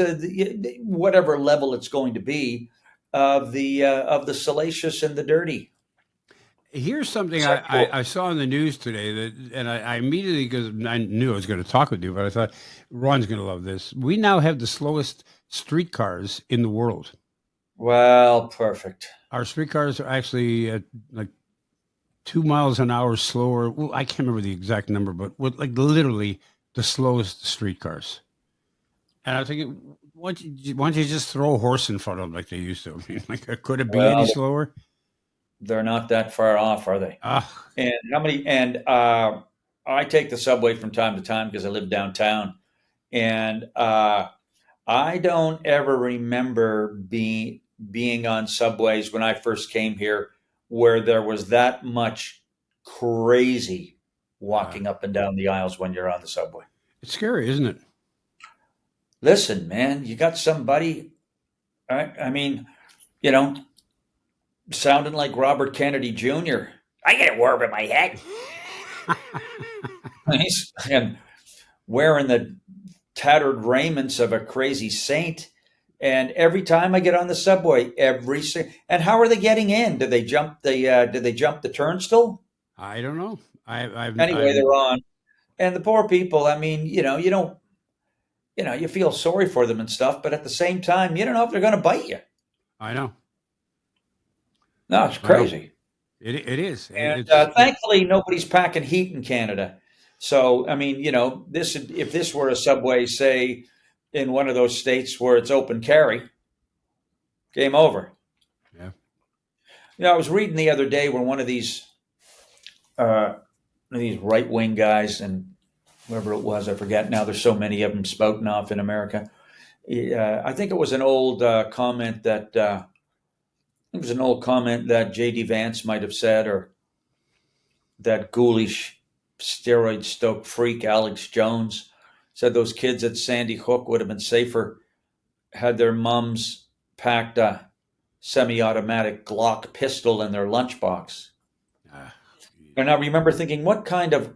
whatever level it's going to be of the salacious and the dirty. Here's something Sexual. I saw in the news today and I immediately, because I knew I was going to talk with you, but I thought Ron's going to love this. We now have the slowest streetcars in the world. Well, perfect. Our streetcars are actually like 2 miles an hour slower. Well, I can't remember the exact number, but like literally the slowest streetcars. And I was thinking, why don't you just throw a horse in front of them like they used to? I mean, like, could it be Well, any slower? they're not that far off, are they? Ah, And how many? And I take the subway from time to time because I live downtown, and I don't ever remember being on subways when I first came here where there was that much crazy walking up and down the aisles when you're on the subway. it's scary, isn't it? Listen, man, you got somebody. I mean, you know, sounding like Robert Kennedy Jr. I get a worm in my head. And wearing the tattered raiments of a crazy saint. And every time I get on the subway, and how are they getting in? Do they jump the turnstile? I don't know. Anyway, they're on, and the poor people. I mean, you don't, you feel sorry for them and stuff, but at the same time, you don't know if they're going to bite you. I know. No, it's I know. crazy. It is. And thankfully, nobody's packing heat in Canada. So, I mean, if this were a subway, say, in one of those states where it's open carry, game over. Yeah. I was reading the other day where one of these right wing guys, and whoever it was, I forget now. There's so many of them spouting off in America. I think it was an old comment that. It was an old comment that J.D. Vance might have said, or that ghoulish, steroid-stoked freak Alex Jones said those kids at Sandy Hook would have been safer had their mums packed a semi-automatic Glock pistol in their lunchbox. And I remember thinking, what kind of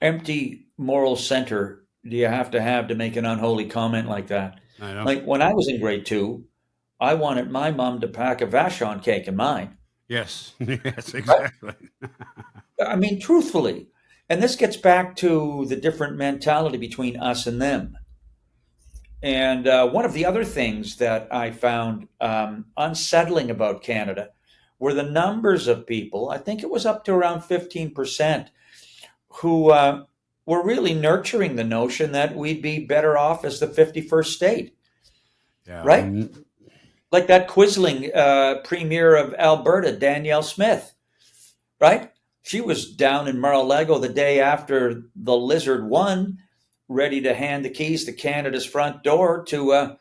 empty moral center do you have to make an unholy comment like that? I know. Like when I was in grade 2, I wanted my mom to pack a Vachon cake in mine. Yes. Yes, exactly. I mean, truthfully. And this gets back to the different mentality between us and them. And one of the other things that I found unsettling about Canada were the numbers of people, I think it was up to around 15%, who were really nurturing the notion that we'd be better off as the 51st state. Yeah. Right? Like that Quisling premier of Alberta, Danielle Smith, right? She was down in Mar-a-Lago the day after the Lizard won, ready to hand the keys to Canada's front door to a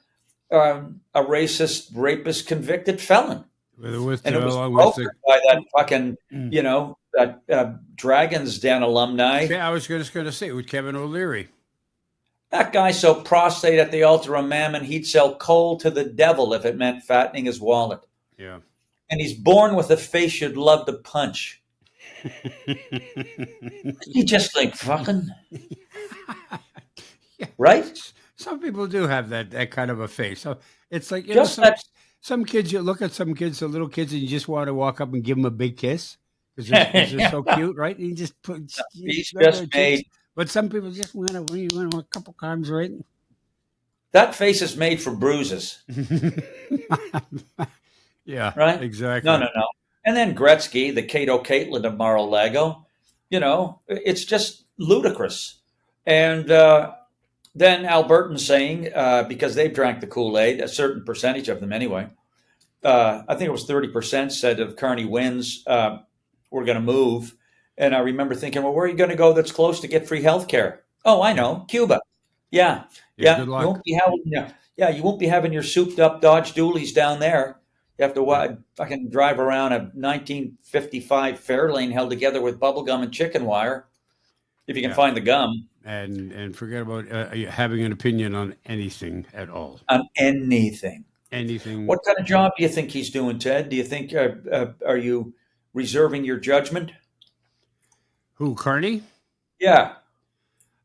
racist, rapist, convicted felon. And it was brokered by that fucking, that Dragon's Den alumni. Yeah, I was just going to say, with Kevin O'Leary. That guy's so prostate at the altar of Mammon, he'd sell coal to the devil if it meant fattening his wallet. Yeah. And he's born with a face you'd love to punch. He just like fucking. Yeah. Right? Some people do have that kind of a face. So it's like, some kids, you look at some kids, the little kids, and you just want to walk up and give them a big kiss because they're so cute, right? And you just put. He's just made. But some people just want a couple times, right? That face is made for bruises. Yeah. Right? Exactly. No. And then Gretzky, the Cato Caitlin of Mar-a-Lago, it's just ludicrous. And then Albertans saying, because they've drank the Kool-Aid, a certain percentage of them anyway, I think it was 30% said if Carney wins, we're going to move. And I remember thinking, well, where are you going to go that's close to get free health care? Oh, I know, Cuba. Yeah. Good luck. You won't be having your souped up Dodge Dualies down there. You have to fucking drive around a 1955 Fairlane held together with bubble gum and chicken wire, if you can find the gum. And forget about having an opinion on anything at all. On anything. Anything. What kind of job do you think he's doing, Ted? Do you think are you reserving your judgment? Who, Carney? Yeah.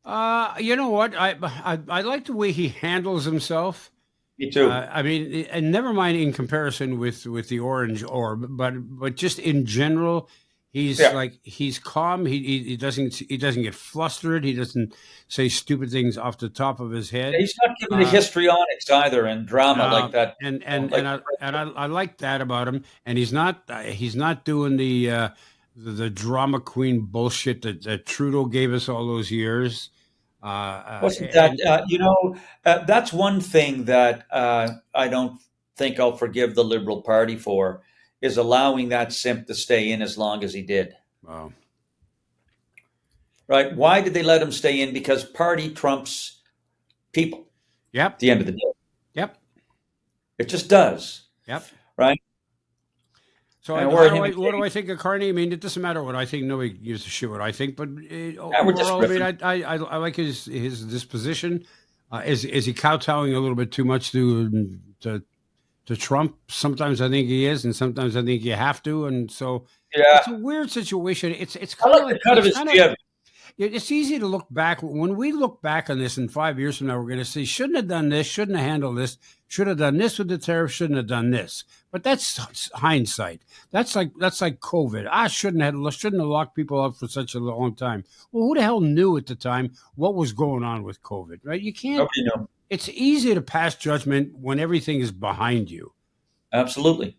You know what? I like the way he handles himself. Me too. I mean, and never mind in comparison with the Orange Orb, but just in general, Yeah. he's calm. He doesn't get flustered. He doesn't say stupid things off the top of his head. He's not giving the Uh, histrionics either and drama uh, like that. and You know, and like and I like that about him. And he's not doing the drama queen bullshit that Trudeau gave us all those years. wasn't that And that's one thing that I don't think I'll forgive the Liberal Party for is allowing that simp to stay in as long as he did. Wow. Right? Why did they let him stay in? Because party trumps people Yep. at the end of the day. Yep. It just does. Yep. Right? So And where what do I think of Carney? I mean, it doesn't matter what I think. Nobody gives a shit what I think. But we're just overall, I mean, riffing. I like his disposition. Is he kowtowing a little bit too much to Trump? Sometimes I think he is, and sometimes I think you have to. And so Yeah. it's a weird situation. It's I kind of like the like cut of his jib. it's easy to look back. When we look back on this in 5 years from now, we're going to say, shouldn't have done this, shouldn't have handled this, should have done this with the tariff, shouldn't have done this. But that's hindsight. That's like COVID. Shouldn't have locked people up for such a long time. Well, who the hell knew at the time what was going on with COVID, right? You can't. Nobody knew. It's easy to pass judgment when everything is behind you. Absolutely.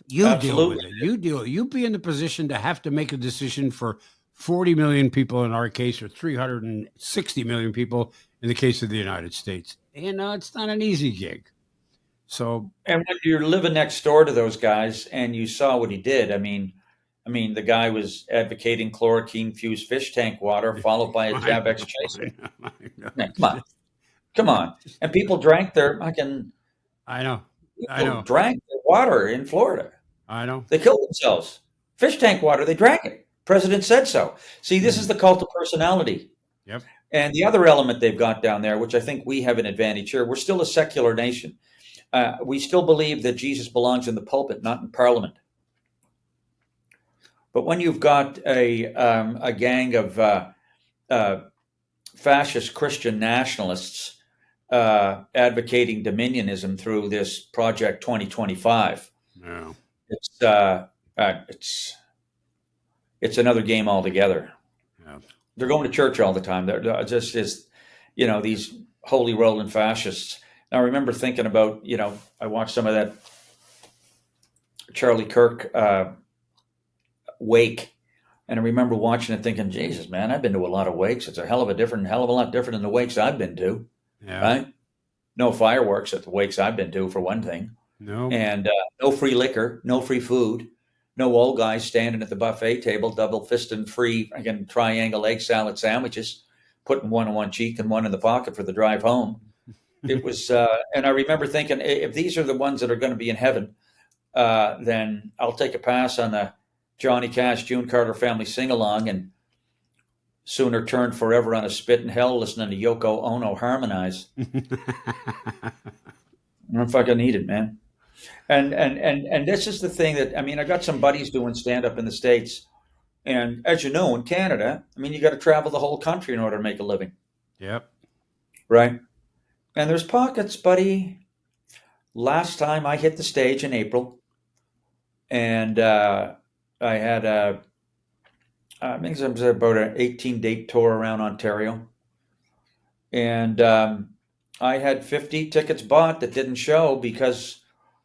You deal Absolutely. with it. You be in the position to have to make a decision for 40 million people in our case, or 360 million people in the case of the United States. It's not an easy gig. So, And when you're living next door to those guys and you saw what he did, I mean, the guy was advocating chloroquine fused fish tank water, followed by a Javex chaser. Man, come on. And people drank their fucking I know. people drank their water in Florida. I know. They killed themselves. Fish tank water, they drank it. President said so. See, this is the cult of personality. Yep. And the other element they've got down there, which I think we have an advantage here, we're still a secular nation. We still believe that Jesus belongs in the pulpit, not in Parliament. But when you've got a gang of fascist Christian nationalists advocating dominionism through this Project 2025, No. it's another game altogether. Yeah. They're going to church all the time. They're just these holy rolling fascists. And I remember thinking about, I watched some of that Charlie Kirk wake, and I remember watching it thinking, Jesus, man, I've been to a lot of wakes. It's a hell of a lot different than the wakes I've been to, Yeah. right? No fireworks at the wakes I've been to, for one thing. No. And no free liquor, no free food, no old guys standing at the buffet table, double fisting free again triangle egg salad sandwiches, putting one on one cheek and one in the pocket for the drive home. It was, and I remember thinking, if these are the ones that are going to be in heaven, then I'll take a pass on the Johnny Cash, June Carter family sing along, and sooner turn forever on a spit in hell listening to Yoko Ono harmonize. I don't fucking need it, man. And this is the thing that, I got some buddies doing stand up in the States. And as you know, in Canada, you got to travel the whole country in order to make a living. Yep. Right. And there's pockets, buddy. Last time I hit the stage in April, and I had I think it was about an 18-date tour around Ontario. And I had 50 tickets bought that didn't show because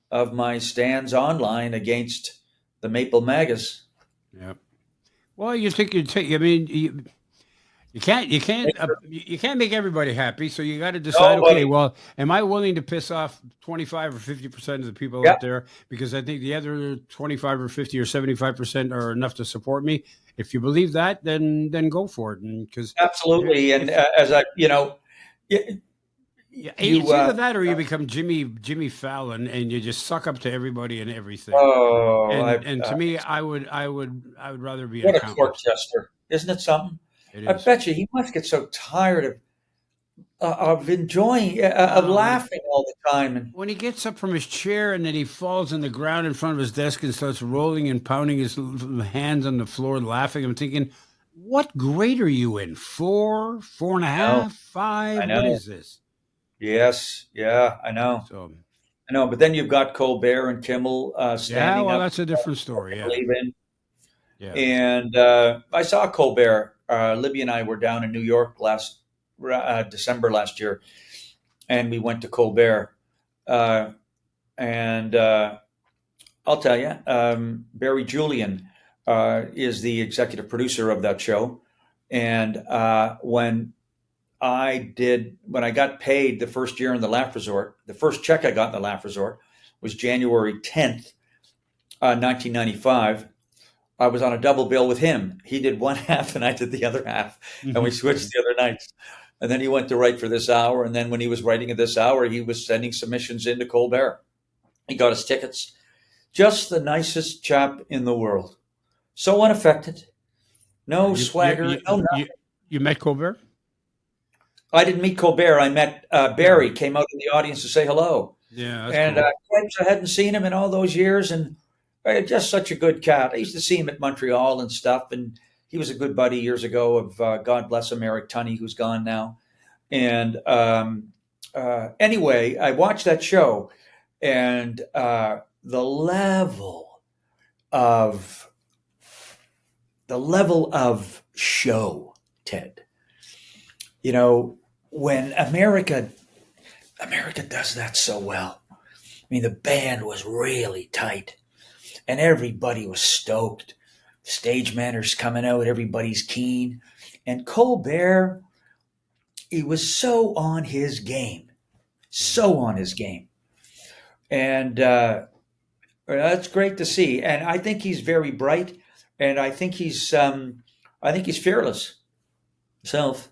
of my stands online against the Maple Magas. Yep. Well, you think you take. You can't make everybody happy. So you got to decide. Nobody. Okay, well, am I willing to piss off 25 or 50% of the people Yeah. out there because I think the other 25 or 50 or 75% are enough to support me? If you believe that, then go for it. And because Absolutely. And as I, it's either that or you become Jimmy Fallon and you just suck up to everybody and everything. And to me, I would rather be what an a accountant. court jester, isn't it something? It I is. bet you he must get so tired of enjoying, of laughing all the time. And When he gets up from his chair and then he falls on the ground in front of his desk and starts rolling and pounding his hands on the floor, laughing, I'm thinking, What grade are you in? 4, 4.5, 5? I What know. is this? Yes. Yeah, I know. So, I know. But then you've got Colbert and Kimmel yeah, standing well, up. that's a different story. I Yeah. believe in. Yeah. And I saw Colbert. Libby and I were down in New York last December last year, and we went to Colbert. And I'll tell you, Barry Julian is the executive producer of that show. And when I got paid the first year in the Laugh Resort, the first check I got in the Laugh Resort was January 10th, 1995. I was on a double bill with him. He did one half and I did the other half, and we switched the other nights. And then he went to write for this hour. And then when he was writing at this hour, he was sending submissions into Colbert. He got his tickets. Just the nicest chap in the world. So unaffected. No swagger, no nothing. You met Colbert? I didn't meet Colbert. I met Barry, came out in the audience to say hello. Yeah, that's And cool. I hadn't seen him in all those years, and just such a good cat. I used to see him at Montreal and stuff, and he was a good buddy years ago of God bless him, Eric Tunney, who's gone now. And anyway, I watched that show, and the level of show, Ted. You know, when America does that so well. I mean, the band was really tight, and everybody was stoked. Stage manners coming out, everybody's keen. And Colbert, he was so on his game. And that's great to see. And I think he's very bright, and I think he's fearless himself.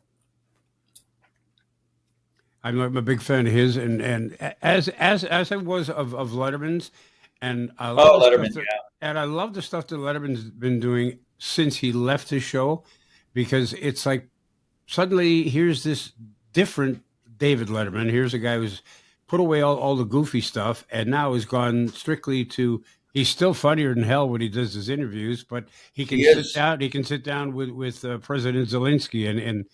I'm a big fan of his, and as I was of Letterman's, and I Oh, love the Letterman, stuff yeah. and I love the stuff that Letterman's been doing since he left his show, because it's like suddenly here's this different David Letterman. Here's a guy who's put away all the goofy stuff and now has gone strictly to. He's still funnier than hell when he does his interviews, but he can He sit is. down. He can sit down with President Zelensky and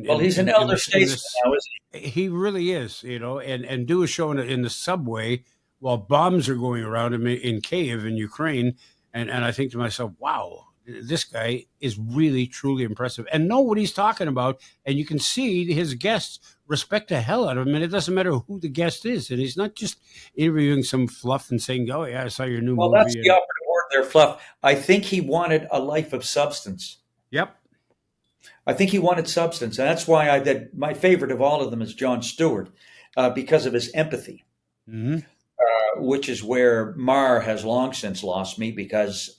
Well, he's an elder statesman now, isn't he really is, and do a show in the subway while bombs are going around him in Kiev in Ukraine. And I think to myself, wow, this guy is really, truly impressive and know what he's talking about. And you can see his guests respect the hell out of him. And it doesn't matter who the guest is. And he's not just interviewing some fluff and saying, oh, yeah, I saw your new Well, movie. that's the operative word there, Fluff. I think he wanted a life of substance. Yep. I think he wanted substance, and that's why my favorite of all of them is Jon Stewart, because of his empathy, Mm-hmm. which is where Marr has long since lost me, because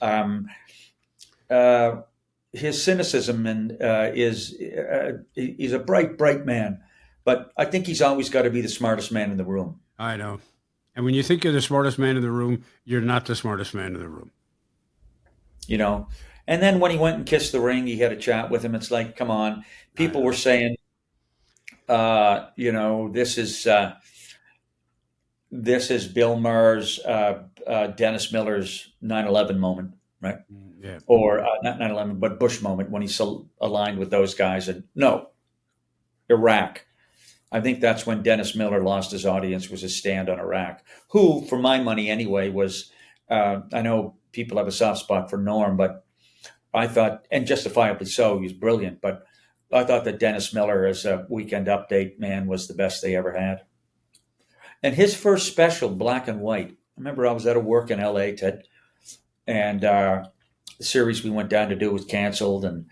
his cynicism and he's a bright man, but I think he's always got to be the smartest man in the room. I know. And when you think you're the smartest man in the room, you're not the smartest man in the room. You know. And then when he went and kissed the ring, he had a chat with him. It's like, come on. People were saying, this is Bill Maher's, Dennis Miller's 9/11 moment, right? Yeah. Or not 9/11, but Bush moment when he's so aligned with those guys. And no, Iraq. I think that's when Dennis Miller lost his audience, was his stand on Iraq, who, for my money anyway, was, I know people have a soft spot for Norm, but I thought, and justifiably so, he was brilliant, but I thought that Dennis Miller as a Weekend Update man was the best they ever had. And his first special, Black and White, I remember I was at a work in LA, Ted, and the series we went down to do was canceled and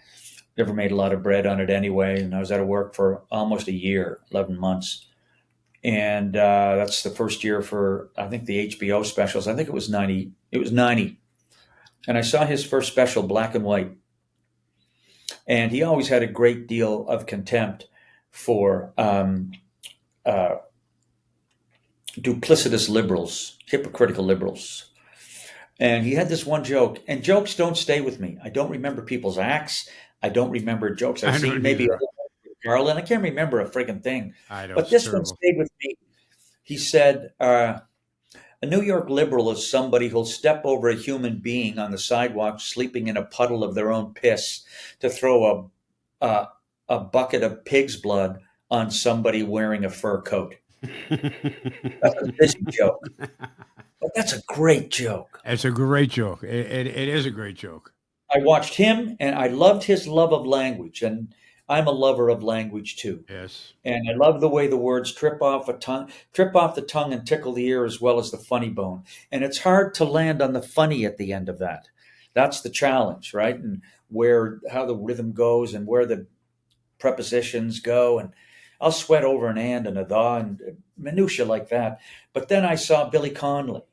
never made a lot of bread on it anyway. And I was out of work for almost a year, 11 months. And that's the first year for, I think, the HBO specials. I think it was 90. It was 90. And I saw his first special, Black and White. And he always had a great deal of contempt for duplicitous liberals, hypocritical liberals. And he had this one joke, and jokes don't stay with me. I don't remember people's acts. I don't remember jokes. I've seen maybe Garland. I can't remember a friggin' thing. I know, but this one stayed with me. He said, A New York liberal is somebody who'll step over a human being on the sidewalk sleeping in a puddle of their own piss to throw a bucket of pig's blood on somebody wearing a fur coat. That's a busy joke. But that's a great joke. It's a great joke. It is a great joke. I watched him and I loved his love of language. And I'm a lover of language too. Yes. And I love the way the words trip off the tongue and tickle the ear as well as the funny bone. And it's hard to land on the funny at the end of that. That's the challenge, right? And how the rhythm goes and where the prepositions go. And I'll sweat over an and a the and minutia like that. But then I saw Billy Connolly.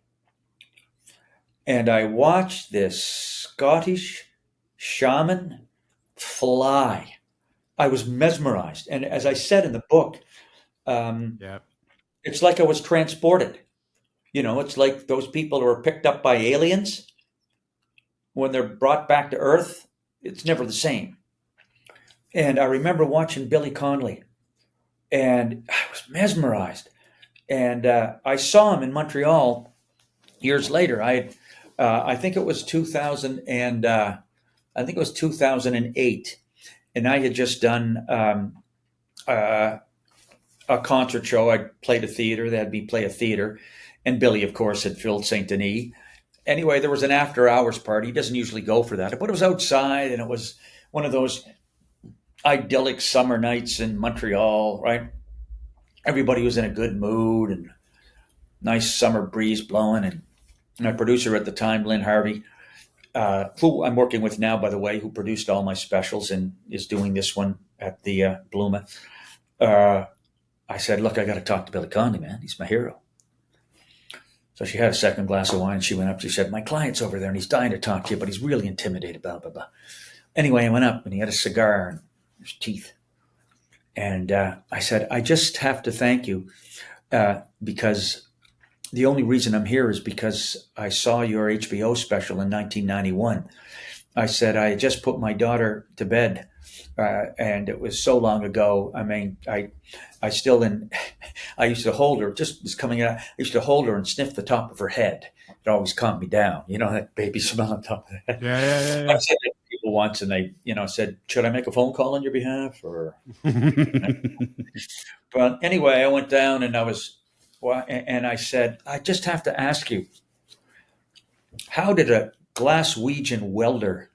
And I watched this Scottish shaman fly. I was mesmerized. And as I said in the book, Yeah. it's like I was transported. It's like those people who are picked up by aliens. When they're brought back to Earth, it's never the same. And I remember watching Billy Connolly, and I was mesmerized. And I saw him in Montreal years later. I think it was 2008. And I had just done a concert show. I played a theater. They had me play a theater. And Billy, of course, had filled St. Denis. Anyway, there was an after-hours party. He doesn't usually go for that. But it was outside, and it was one of those idyllic summer nights in Montreal, right? Everybody was in a good mood and nice summer breeze blowing. And my producer at the time, Lynn Harvey, who I'm working with now, by the way, who produced all my specials and is doing this one at the Bluma. I said, look, I got to talk to Billy Connolly, man. He's my hero. So she had a second glass of wine. She went up. She said, my client's over there, and he's dying to talk to you, but he's really intimidated, blah, blah, blah. Anyway, I went up, and he had a cigar in his teeth. And I said, I just have to thank you because the only reason I'm here is because I saw your HBO special in 1991. I said, I just put my daughter to bed, and it was so long ago. I mean, I used to hold her, just was coming out. I used to hold her and sniff the top of her head. It always calmed me down. That baby smell on top of the head. Yeah. I said that to people once, and they, said, should I make a phone call on your behalf? Or, but anyway, I went down and I said, I just have to ask you, how did a Glaswegian welder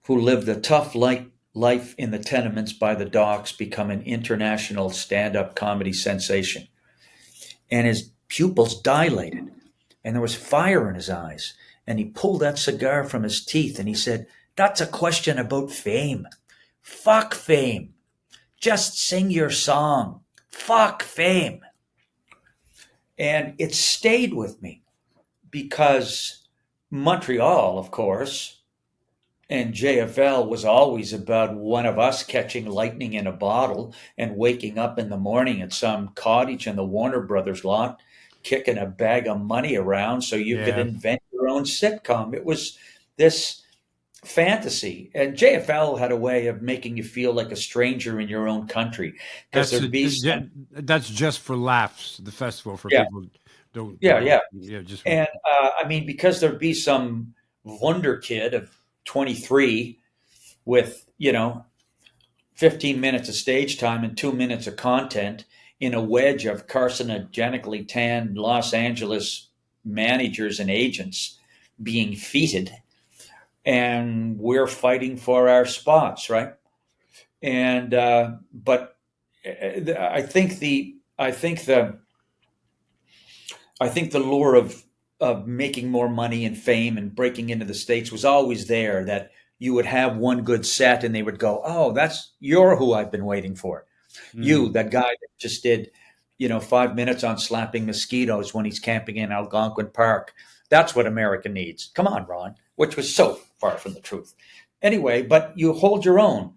who lived a tough life in the tenements by the docks become an international stand-up comedy sensation? And his pupils dilated, and there was fire in his eyes, and he pulled that cigar from his teeth, and he said, that's a question about fame. Fuck fame. Just sing your song. Fuck fame. And it stayed with me because Montreal, of course, and JFL was always about one of us catching lightning in a bottle and waking up in the morning at some cottage in the Warner Brothers lot, kicking a bag of money around so you could invent your own sitcom. It was this fantasy. And JFL had a way of making you feel like a stranger in your own country. That's just for laughs, the festival for people don't. Just and because there'd be some wonder kid of 23 with 15 minutes of stage time and 2 minutes of content in a wedge of carcinogenically tanned Los Angeles managers and agents being feted, and we're fighting for our spots, right? And but I think the lure of making more money and fame and breaking into the States was always there, that you would have one good set and they would go, oh, you're who I've been waiting for. Mm. You, that guy that just did, 5 minutes on slapping mosquitoes when he's camping in Algonquin Park. That's what America needs. Come on, Ron, which was so far from the truth. Anyway, but you hold your own,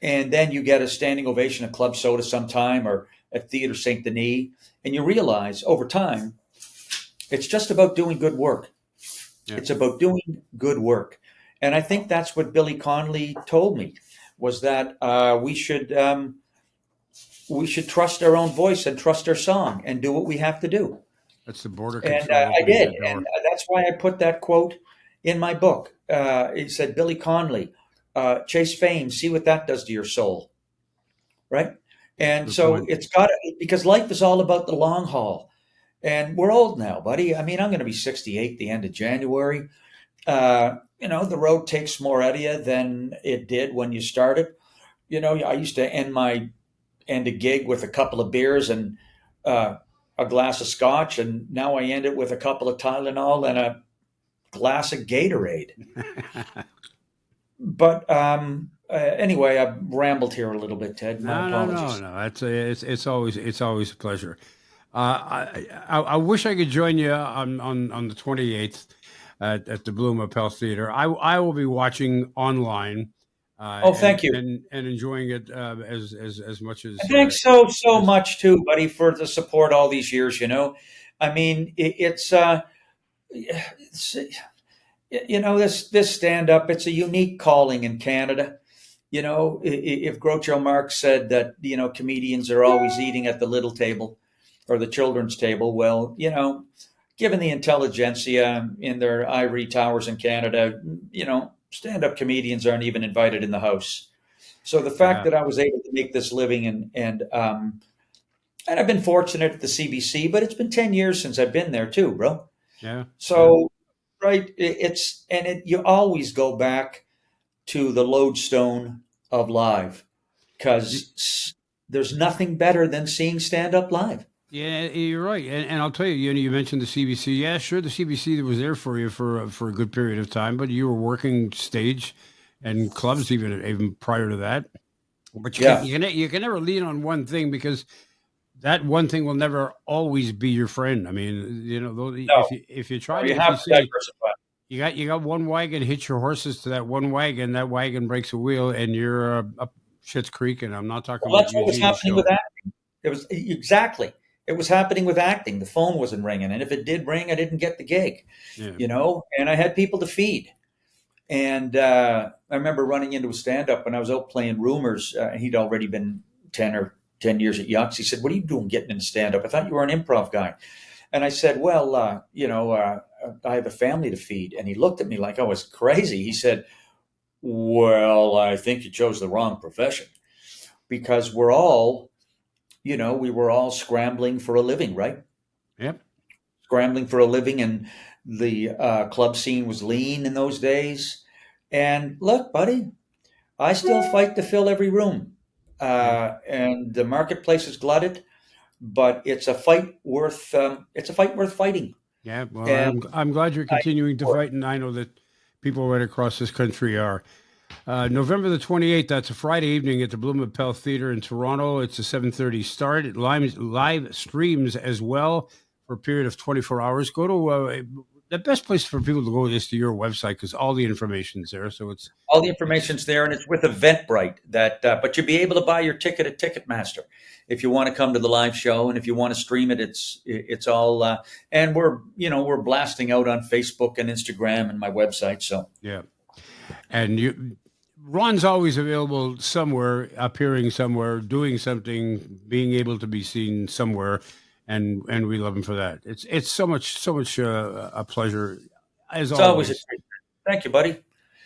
and then you get a standing ovation at Club Soda sometime or at Theatre St. Denis, and you realize over time, it's just about doing good work. Yeah. It's about doing good work. And I think that's what Billy Connolly told me, was that we should trust our own voice and trust our song and do what we have to do. That's the border And control. I opening did, the door. and that's why I put that quote in my book. It said, "Billy Connolly, chase fame, see what that does to your soul." Right? And Good so point. it's got because life is all about the long haul. And we're old now, buddy. I mean, I'm going to be 68 the end of January. The road takes more out of you than it did when you started. I used to end a gig with a couple of beers and a glass of scotch, and now I end it with a couple of Tylenol and a glass of Gatorade. But anyway, I've rambled here a little bit, Ted. My apologies. No. It's always a pleasure. I wish I could join you on the 28th at the Bloom Appel Theater. I will be watching online. Thank you. and enjoying it as much as. Thanks so much too, buddy, for the support all these years. I mean, it's this stand up. It's a unique calling in Canada. If Groucho Marx said that comedians are always eating at the little table or the children's table, well, given the intelligentsia in their ivory towers in Canada, stand up comedians aren't even invited in the house. So the fact that I was able to make this living and I've been fortunate at the CBC, but it's been 10 years since I've been there too, bro. Yeah. So, right. You always go back to the lodestone of live because there's nothing better than seeing stand up live. Yeah, you're right, and I'll tell you. You mentioned the CBC. Yeah, sure, the CBC was there for you for a good period of time, but you were working stage and clubs even prior to that. But you can never lean on one thing because that one thing will never always be your friend. I mean, if you try you to, have to diversify. you got one wagon, hitch your horses to that one wagon. That wagon breaks a wheel, and you're up Schitt's Creek. And I'm not talking about that's what was happening with acting. It was exactly. It was happening with acting. The phone wasn't ringing, and if it did ring, I didn't get the gig. Yeah. And I had people to feed. And I remember running into a stand-up when I was out playing Rumors. He'd already been 10 years at Yucks. He said, "What are you doing getting into stand-up? I thought you were an improv guy." And I said, "Well, I have a family to feed." And he looked at me like I was crazy. He said, "Well, I think you chose the wrong profession because we're all, we were all scrambling for a living, right?" Yep. Scrambling for a living, and the club scene was lean in those days. And look, buddy, I still fight to fill every room. And the marketplace is glutted, but it's a fight worth fighting. Yeah, well, I'm glad you're continuing to fight, and I know that people right across this country are. November the 28th, that's a Friday evening at the Bloom Appel Theater in Toronto. It's a 7:30 start. It live streams as well for a period of 24 hours. Go to the best place for people to go is to your website because all the information's there. So it's all the information's there, and it's with Eventbrite. But you'll be able to buy your ticket at Ticketmaster if you want to come to the live show, and if you want to stream it, it's all. And we're blasting out on Facebook and Instagram and my website. So yeah, and Ron's always available somewhere, appearing somewhere, doing something, being able to be seen somewhere. And we love him for that. It's so much a pleasure as always. It's always a treat. Thank you, buddy.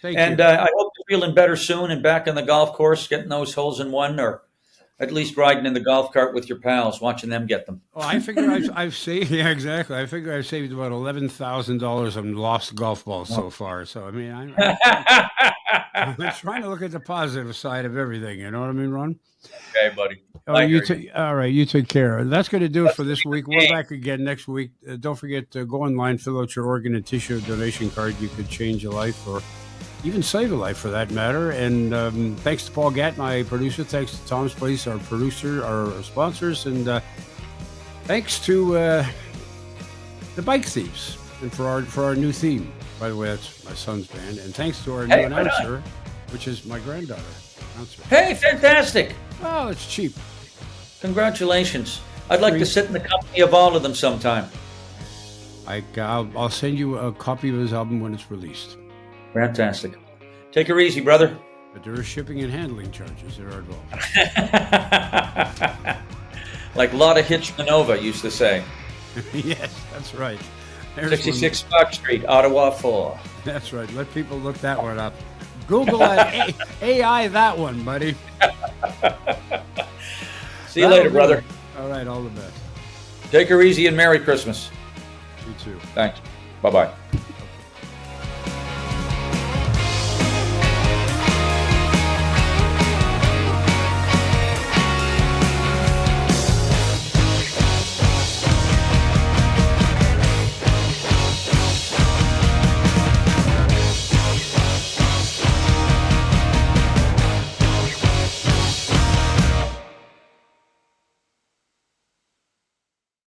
Thank you. I hope you're feeling better soon and back on the golf course, getting those holes in one, or at least riding in the golf cart with your pals, watching them get them. Well, I figure I've saved. Yeah, exactly. I figure I've saved about $11,000 on lost golf balls so far. So I mean, I'm trying to look at the positive side of everything. You know what I mean, Ron? Okay, buddy. Oh, all right. You take care. That's going to do it for this week. We're back again next week. Don't forget to go online, fill out your organ and tissue donation card. You could change a life or even save a life for that matter. And thanks to Paul Gatt, my producer. Thanks to Tom's Place, our producer, our sponsors. And thanks to the Bike Thieves and for our new theme. By the way, that's my son's band. And thanks to our new announcer, which is my granddaughter. Hey, fantastic. Oh, it's cheap. Congratulations. I'd like to sit in the company of all of them sometime. I'll send you a copy of his album when it's released. Fantastic. Take her easy, brother. But there are shipping and handling charges that are involved. Like Lotta Hitchmanova used to say. Yes, that's right. There's one. 66 Fox Street, Ottawa 4. That's right. Let people look that one up. Google that AI that one, buddy. See you later, brother. All right, all the best. Take her easy and Merry Christmas. You too. Thanks. Bye-bye.